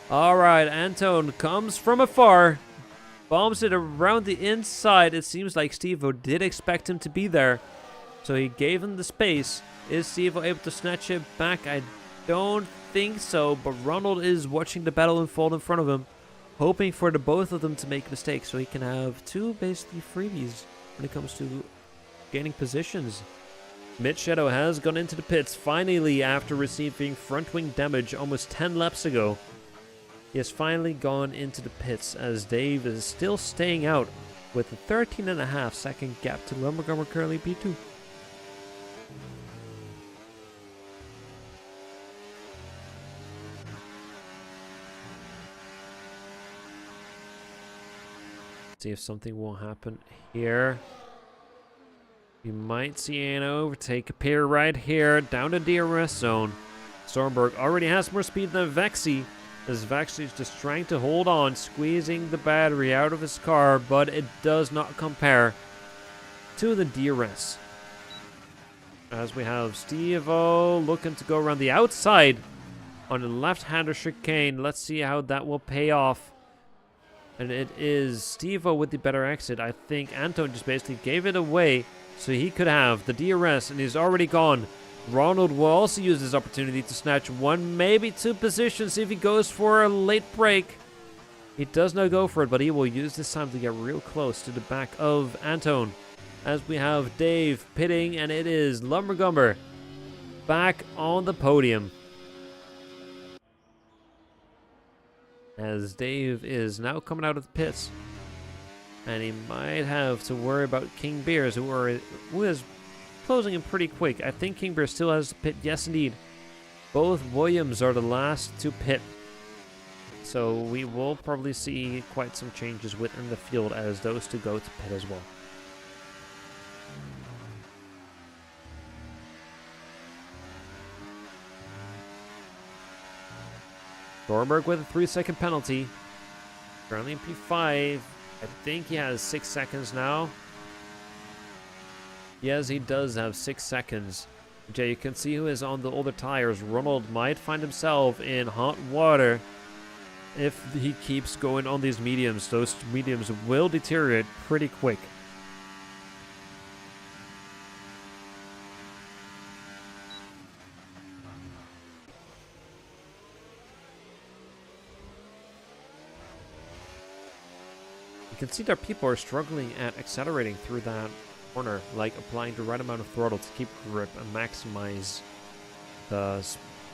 Alright, Anton comes from afar. Bombs it around the inside. It seems like Steve-O did expect him to be there, so he gave him the space. Is Steve-O able to snatch it back? I don't think so, but Ronald is watching the battle unfold in front of him, hoping for the both of them to make mistakes so he can have two basically freebies when it comes to gaining positions. Mid Shadow has gone into the pits finally after receiving front wing damage almost 10 laps ago. He has finally gone into the pits as Dave is still staying out with a 13.5 second gap to Lumbergummer currently P2. See if something will happen here. You might see an overtake appear right here down the DRS zone. Stormberg already has more speed than Vexy, as Vaxi is just trying to hold on, squeezing the battery out of his car, but it does not compare to the DRS. As we have Steve-O looking to go around the outside on the left-hander chicane. Let's see how that will pay off. And it is Steve-O with the better exit. I think Anton just basically gave it away so he could have the DRS, and he's already gone. Ronald will also use this opportunity to snatch one, maybe two positions if he goes for a late break. He does not go for it, but he will use this time to get real close to the back of Anton. As we have Dave pitting, and it is Lumbergummer back on the podium. as Dave is now coming out of the pits. And he might have to worry about King Beers, who is closing in pretty quick. I think King Beers still has to pit. Yes, indeed. Both Williams are the last to pit. So we will probably see quite some changes within the field as those two go to pit as well. Thorberg with a 3-second penalty. Currently in P5. I think he has 6 seconds now. Yes, he does have 6 seconds. Jay, you can see who is on the older tires. Ronald might find himself in hot water if he keeps going on these mediums. Those mediums will deteriorate pretty quick. You can see that people are struggling at accelerating through that corner, like applying the right amount of throttle to keep grip and maximize the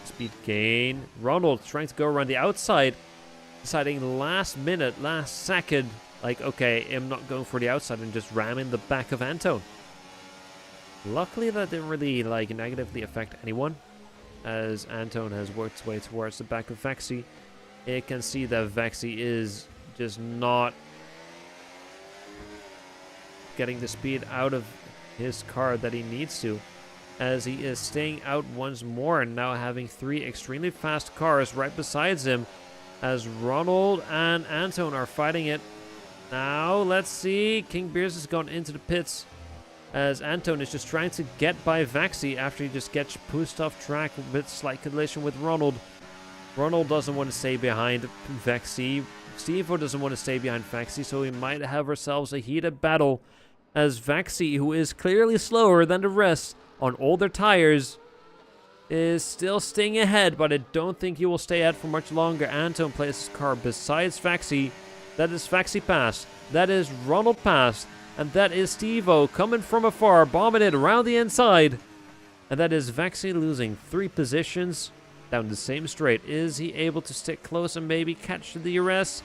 speed gain. Ronald trying to go around the outside, deciding last minute, last second, like, okay, I'm not going for the outside and just ramming the back of Anton. Luckily, that didn't really negatively affect anyone, as Anton has worked his way towards the back of Vexy. You can see that Vexy is just not getting the speed out of his car that he needs to, as he is staying out once more and now having 3 extremely fast cars right beside him, as Ronald and Anton are fighting it. Now let's see, King Beers has gone into the pits as Anton is just trying to get by Vexy after he just gets pushed off track with slight collision with Ronald. Ronald doesn't want to stay behind Vexy. Steve-O doesn't want to stay behind Vexy, so we might have ourselves a heated battle as Vexy, who is clearly slower than the rest on older tires, is still staying ahead, but I don't think he will stay ahead for much longer. Anton places his car besides Vexy. That is Vexy passed. That is Ronald passed. And that is Steve-O coming from afar, bombing it around the inside. And that is Vexy losing 3 positions down the same straight. Is he able to stick close and maybe catch the DRS?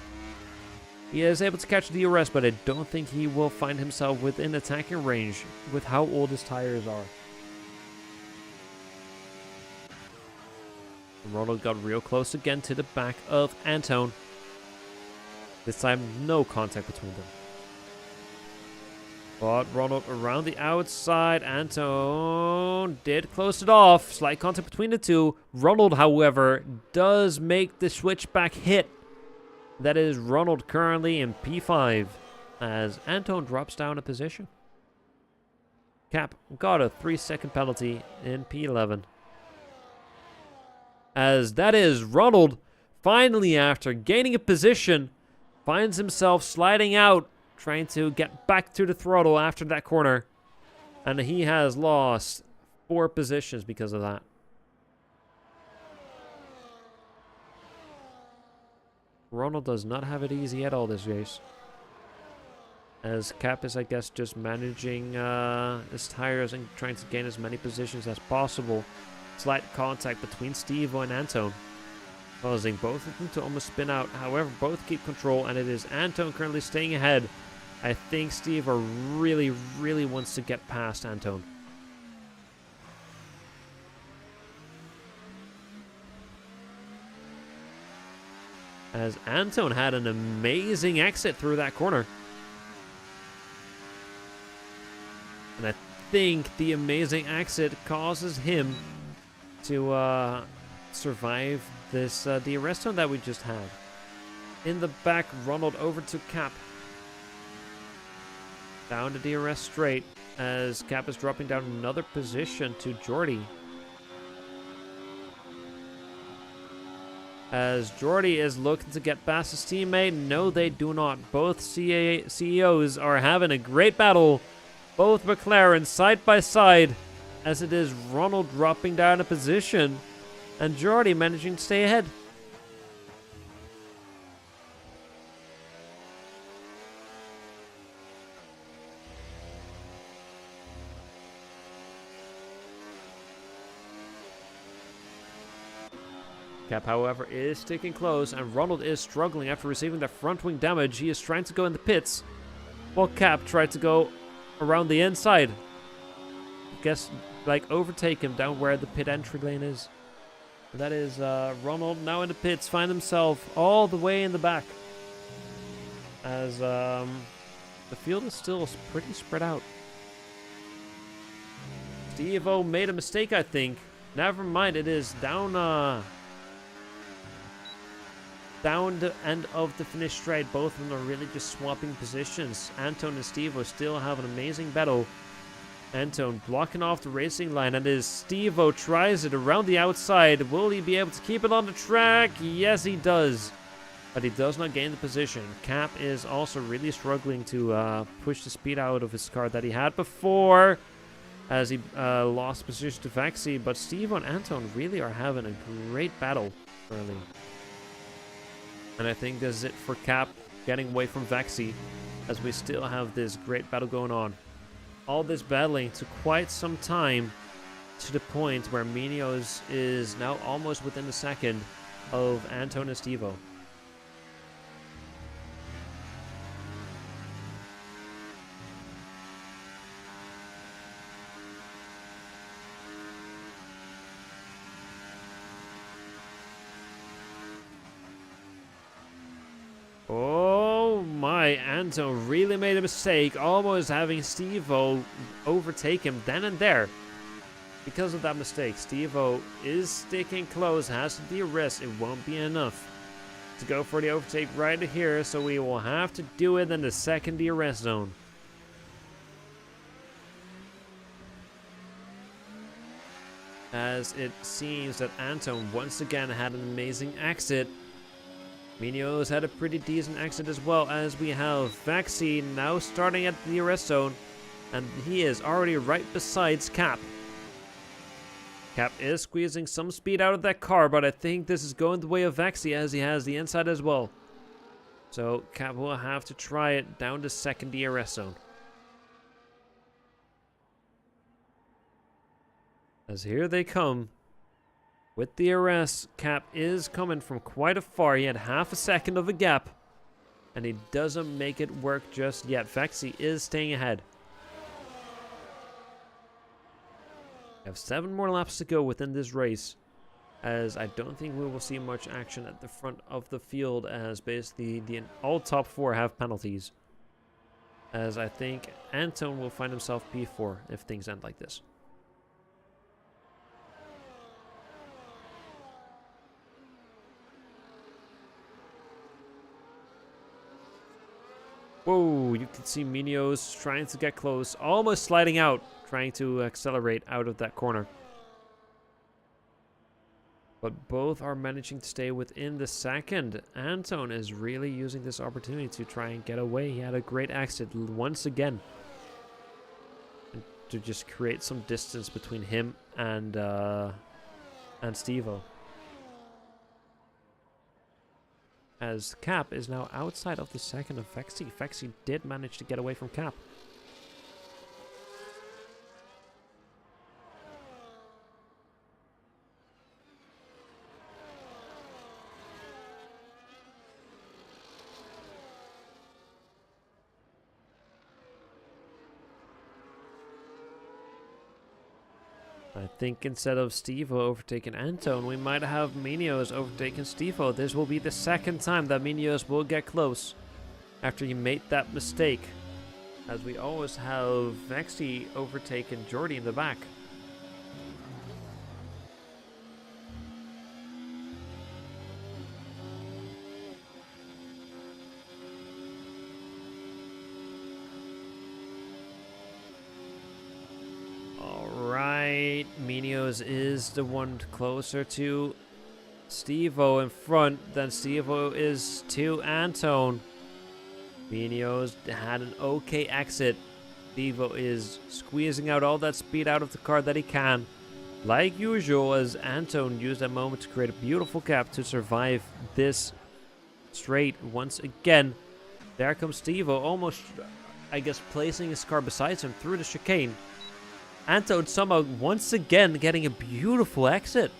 He is able to catch the DRS, but I don't think he will find himself within attacking range with how old his tires are. And Ronald got real close again to the back of Anton. This time, no contact between them. But Ronald around the outside. Anton did close it off. Slight contact between the two. Ronald, however, does make the switchback hit. That is Ronald currently in P5 as Anton drops down a position. Cap got a 3-second penalty in P11. As that is Ronald finally, after gaining a position, finds himself sliding out, trying to get back to the throttle after that corner. And he has lost 4 positions because of that. Ronald does not have it easy at all this race, as Cap is, I guess, just managing his tires and trying to gain as many positions as possible. Slight contact between Steve-O and Anton, causing both of them to almost spin out. However, both keep control, and it is Anton currently staying ahead. I think Steve-O really, really wants to get past Anton. As Anton had an amazing exit through that corner. And I think the amazing exit causes him to survive this the arrest zone that we just had. In the back, Ronald over to Cap. Down to DRS straight as Cap is dropping down another position to Jordy. As Jordy is looking to get past his teammate. No, they do not. Both CEOs are having a great battle. Both McLaren side by side, as it is Ronald dropping down a position and Jordy managing to stay ahead. Cap, however, is sticking close, and Ronald is struggling after receiving that front wing damage. He is trying to go in the pits, while Cap tried to go around the inside. I guess, like, overtake him down where the pit entry lane is. And that is Ronald now in the pits, find himself all the way in the back. As the field is still pretty spread out. Steve-O made a mistake, I think. Never mind, it is down the end of the finish straight. Both of them are really just swapping positions. Anton and Steve-O still have an amazing battle. Anton blocking off the racing line, and as Steve-O tries it around the outside, will he be able to keep it on the track? Yes, he does. But he does not gain the position. Cap is also really struggling to push the speed out of his car that he had before, as he lost position to Vaxi. But Steve and Anton really are having a great battle early. And I think this is it for Cap, getting away from Vaxi, as we still have this great battle going on. All this battling took quite some time, to the point where Minios is now almost within a second of Anton and Steve-O. Oh my, Anton really made a mistake, almost having Steve-O overtake him then and there. Because of that mistake, Steve-O is sticking close, has to DRS, it won't be enough to go for the overtake right here, so we will have to do it in the second DRS zone. As it seems that Anton once again had an amazing exit. Minios had a pretty decent exit as well, as we have Vaxi now starting at the DRS zone, and he is already right beside Cap. Cap is squeezing some speed out of that car, but I think this is going the way of Vaxi, as he has the inside as well. So Cap will have to try it down the second DRS zone. As here they come. With DRS, Cap is coming from quite afar. He had half a second of a gap, and he doesn't make it work just yet. Vaxi is staying ahead. We have 7 more laps to go within this race, as I don't think we will see much action at the front of the field, as basically all top 4 have penalties. As I think Anton will find himself P4 if things end like this. Whoa, you can see Minios trying to get close, almost sliding out, trying to accelerate out of that corner. But both are managing to stay within the second. Anton is really using this opportunity to try and get away. He had a great exit once again, and to just create some distance between him and Steve-O. As Cap is now outside of the second of Vaxi. Vaxi did manage to get away from Cap. I think instead of Steve-O overtaking Anton, we might have Minios overtaking Steve-O. This will be the second time that Minios will get close after he made that mistake, as we always have Vaxi overtaking Jordy in the back. Minios is the one closer to Steve-O in front than Steve-O is to Anton. Minios had an okay exit. Steve-O is squeezing out all that speed out of the car that he can, like usual, as Anton used that moment to create a beautiful gap to survive this straight once again. There comes Steve-O, almost, I guess, placing his car beside him through the chicane. Anton somehow once again getting a beautiful exit.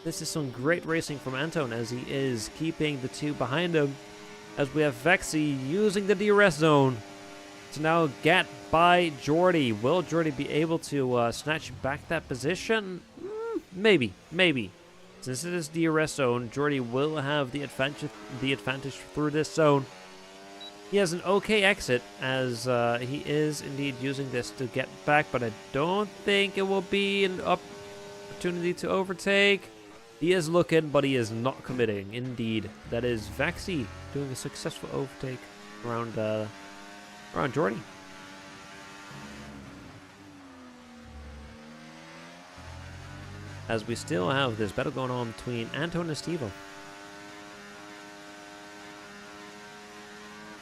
This is some great racing from Anton as he is keeping the two behind him. As we have Vexy using the DRS zone to now get by Jordy. Will Jordy be able to snatch back that position? Maybe. Since it is DRS zone, Jordy will have the advantage through this zone. He has an okay exit as he is indeed using this to get back, but I don't think it will be an opportunity to overtake. He is looking, but he is not committing. Indeed, that is Vexy doing a successful overtake around Jordy. As we still have this battle going on between Anton and Stevo.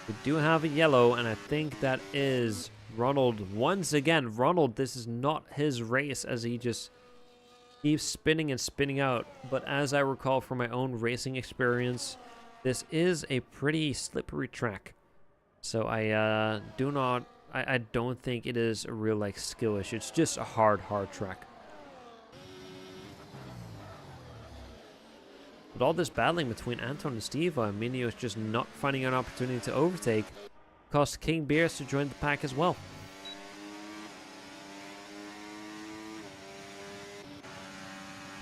We do have a yellow, and I think that is Ronald. Once again, Ronald, this is not his race as he just keeps spinning and spinning out. But as I recall from my own racing experience, this is a pretty slippery track. So I don't think it is a real like skill issue. It's just a hard track. But all this battling between Anton and Steve, Minio is just not finding an opportunity to overtake. Cost King Beers to join the pack as well.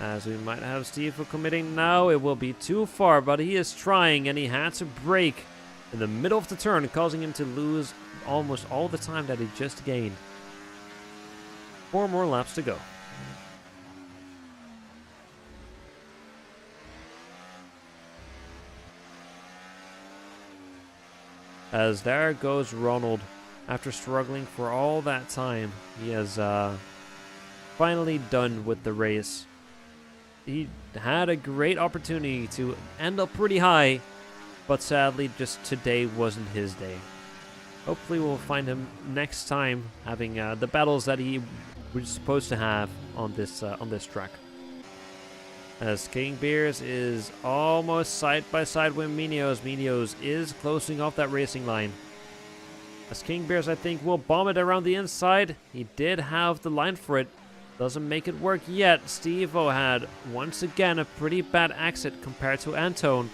As we might have Steve committing now, it will be too far, but he is trying and he had to brake in the middle of the turn, causing him to lose almost all the time that he just gained. 4 more laps to go. As there goes Ronald. After struggling for all that time, he has finally done with the race. He had a great opportunity to end up pretty high, but sadly just today wasn't his day. Hopefully we'll find him next time having the battles that he was supposed to have on this track. As King Beers is almost side by side with Minios. Minios is closing off that racing line. As King Beers, I think, will bomb it around the inside. He did have the line for it. Doesn't make it work yet. Steve-O had, once again, a pretty bad exit compared to Anton.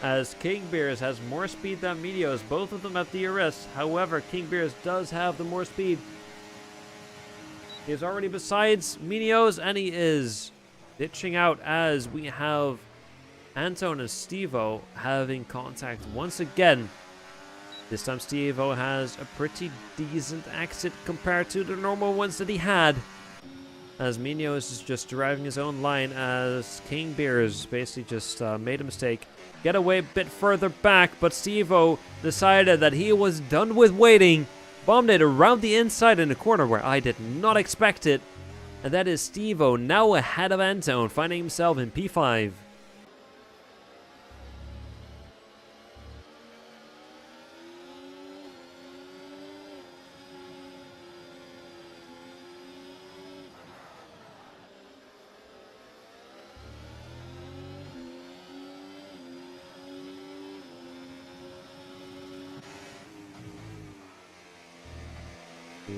As King Beers has more speed than Minios. Both of them have DRS. However, King Beers does have the more speed. He is already besides Minios, and he is ditching out as we have Anton and Steve-O having contact once again. This time Steve-O has a pretty decent exit compared to the normal ones that he had. As Minios is just driving his own line as King Beers basically just made a mistake. Get away a bit further back, but Steve-O decided that he was done with waiting. Bombed it around the inside in the corner where I did not expect it. And that is Steve-O now ahead of Anton, finding himself in P5.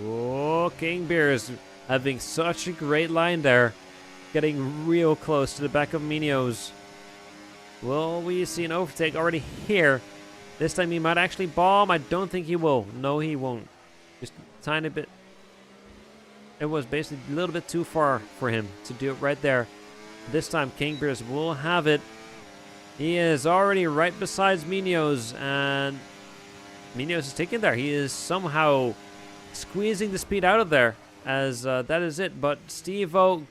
Oh, King Beers having such a great line there. Getting real close to the back of Minios. Will we see an overtake already here? This time he might actually bomb. I don't think he will. No, he won't. Just a tiny bit. It was basically a little bit too far for him to do it right there. This time King Beers will have it. He is already right beside Minios. And Minios is taking there. He is somehow squeezing the speed out of there. As that is it, but Steve-O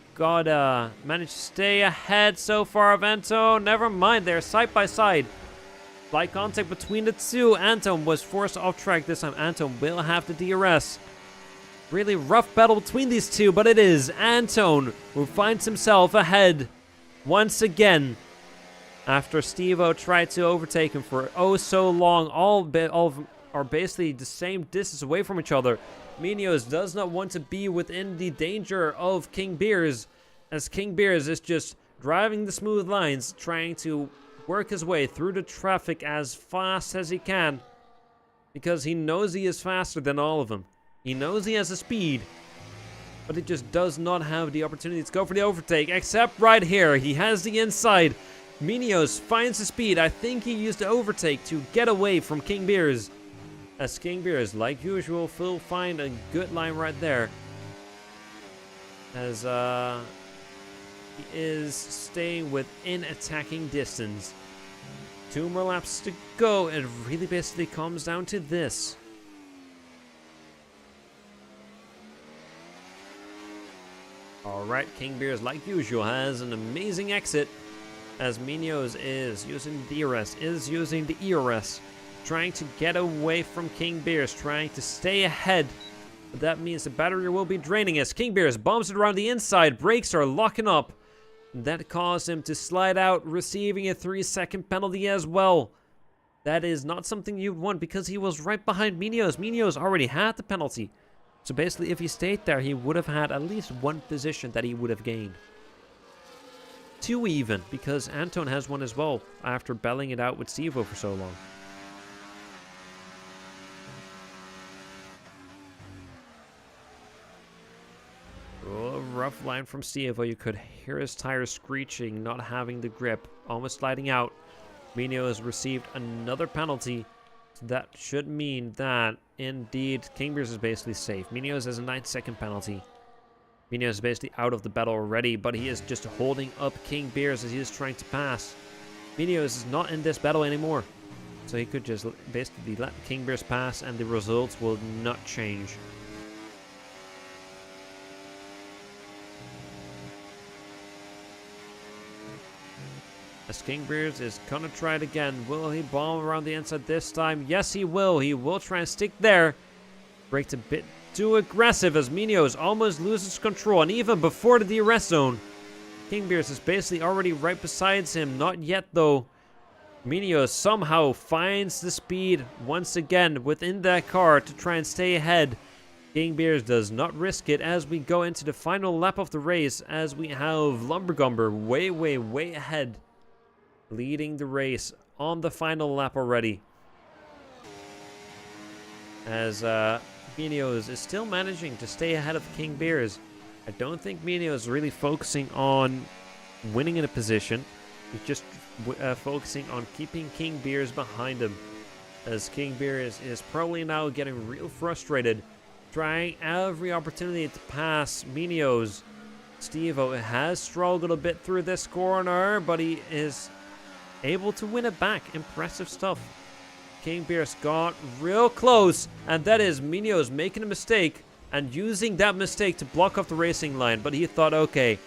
managed to stay ahead so far of Anton. Never mind, they're side by side. Slight contact between the two. Anton was forced off track. This time Anton will have the DRS. Really rough battle between these two, but it is Anton who finds himself ahead once again. After Steve-O tried to overtake him for oh so long, all of them are basically the same distance away from each other. Minios does not want to be within the danger of King Beers, as King Beers is just driving the smooth lines, trying to work his way through the traffic as fast as he can, because he knows he is faster than all of them. He knows he has the speed, but he just does not have the opportunity to go for the overtake, except right here. He has the inside. Minos finds the speed. I think he used the overtake to get away from King Beers. As King Beers, like usual, will find a good line right there. As he is staying within attacking distance. 2 more laps to go. It really basically comes down to this. Alright, King Beers, like usual, has an amazing exit. As Minos is using the ERS, trying to get away from King Beers, trying to stay ahead. But that means the battery will be draining as King Beers bombs it around the inside. Brakes are locking up. That caused him to slide out, receiving a 3-second penalty as well. That is not something you'd want because he was right behind Minos. Minos already had the penalty. So basically, if he stayed there, he would have had at least 1 position that he would have gained. 2 even, because Anton has 1 as well, after belling it out with Stevo for so long. Oh, rough line from Stevo. You could hear his tires screeching, not having the grip, almost sliding out. Mino has received another penalty. So that should mean that, indeed, King Beers is basically safe. Minos has a 9-second penalty. Minos is basically out of the battle already, but he is just holding up King Beers as he is trying to pass. Minos is not in this battle anymore. So he could just basically let King Beers pass and the results will not change. As King Beers is gonna try it again. Will he bomb around the inside this time? Yes, he will. He will try and stick there. Braked a bit too aggressive as Minos almost loses control. And even before the DRS zone, King Beers is basically already right beside him. Not yet, though. Minos somehow finds the speed once again within that car to try and stay ahead. King Beers does not risk it as we go into the final lap of the race, as we have Lumbergumber way ahead, leading the race on the final lap already. As Minos is still managing to stay ahead of King Beers. I don't think Minos is really focusing on winning in a position. He's just focusing on keeping King Beers behind him. As King Beers is probably now getting real frustrated, trying every opportunity to pass Minos. Stevo has struggled a bit through this corner, but he is able to win it back. Impressive stuff. King Beers got real close, and that is Minos making a mistake and using that mistake to block off the racing line. But he thought, okay,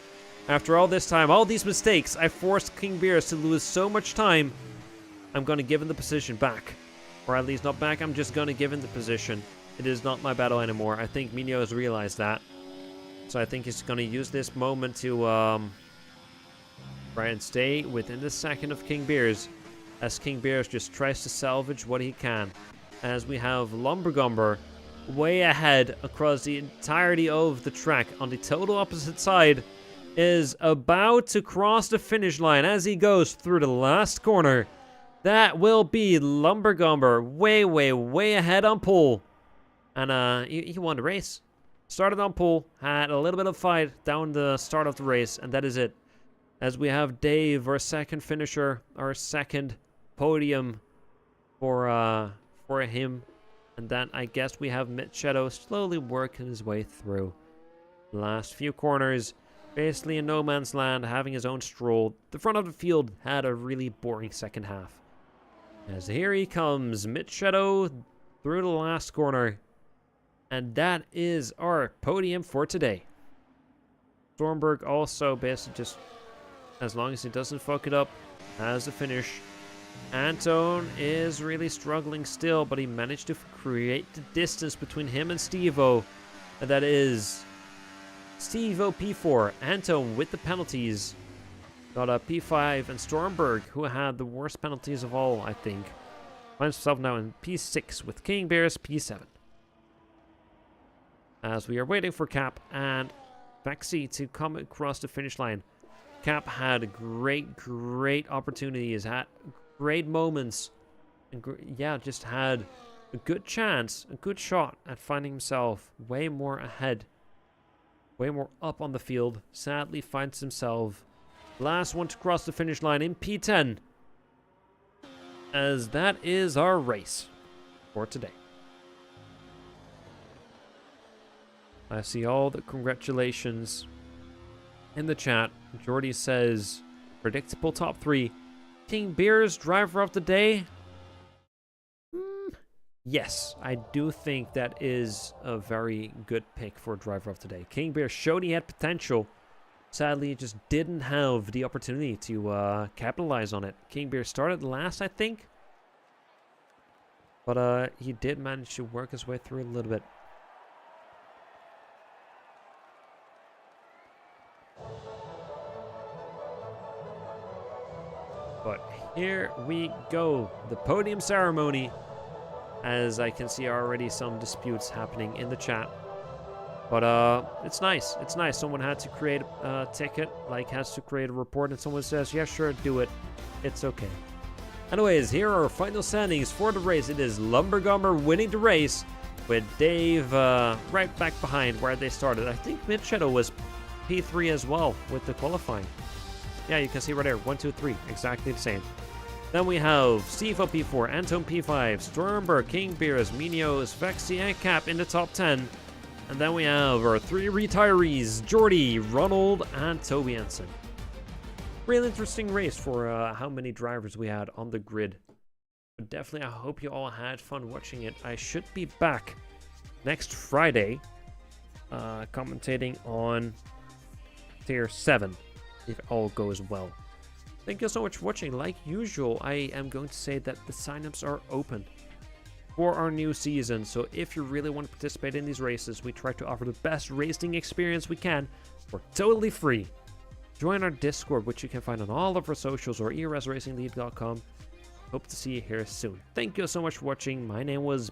after all this time, all these mistakes, I forced King Beers to lose so much time. I'm going to give him the position back. Or at least not back, I'm just going to give him the position. It is not my battle anymore. I think Minos realized that. So I think he's going to use this moment to try and stay within the second of King Beers, as King Beers just tries to salvage what he can. As we have Lumbergumber way ahead across the entirety of the track on the total opposite side, is about to cross the finish line as he goes through the last corner. That will be Lumbergumber way ahead on pole. And he won the race. Started on pole, had a little bit of fight down the start of the race, and that is it. As we have Dave, our second finisher, our second podium for him. And then I guess we have Mitch Shadow slowly working his way through. Last few corners, basically in no man's land, having his own stroll. The front of the field had a really boring second half. As here he comes, Mitch Shadow through the last corner. And that is our podium for today. Stormberg also basically just, as long as he doesn't fuck it up, has the finish. Anton is really struggling still, but he managed to create the distance between him and Stevo. And that is Stevo P4, Anton with the penalties. Got a P5 and Stormberg, who had the worst penalties of all, I think. Finds himself now in P6 with King Bears P7. As we are waiting for Cap and Vexy to come across the finish line. Cap had great opportunities, had great moments, and just had a good chance, a good shot at finding himself way more ahead. way more up on the field, sadly finds himself last one to cross the finish line in P10. As that is our race for today. I see all the congratulations in the chat. Jordy says, predictable top 3. King Beer's driver of the day. Yes, I do think that is a very good pick for driver of the day. King Beer showed he had potential. Sadly, he just didn't have the opportunity to capitalize on it. King Beer started last, I think. But he did manage to work his way through a little bit. But here we go. The podium ceremony. As I can see already some disputes happening in the chat. But it's nice. It's nice. Someone had to create a ticket, like has to create a report, and someone says, yeah, sure, do it. It's okay. Anyways, here are our final standings for the race. It is Lumbergummer winning the race with Dave right back behind where they started. I think Mid Shadow was P3 as well with the qualifying. Yeah, you can see right there. 1, 2, 3. Exactly the same. Then we have Steve-O P4, Anton P5, Stormberg, King Beers, Minios, Vexy, and Cap in the top 10. And then we have our 3 retirees, Jordy, Ronald, and Toby Hansen. Real interesting race for how many drivers we had on the grid. But definitely, I hope you all had fun watching it. I should be back next Friday commentating on Tier 7, if all goes well. Thank you so much for watching. Like usual, I am going to say that the signups are open for our new season. So if you really want to participate in these races, we try to offer the best racing experience we can for totally free. Join our Discord, which you can find on all of our socials or ersracingleague.com. Hope to see you here soon. Thank you so much for watching. My name was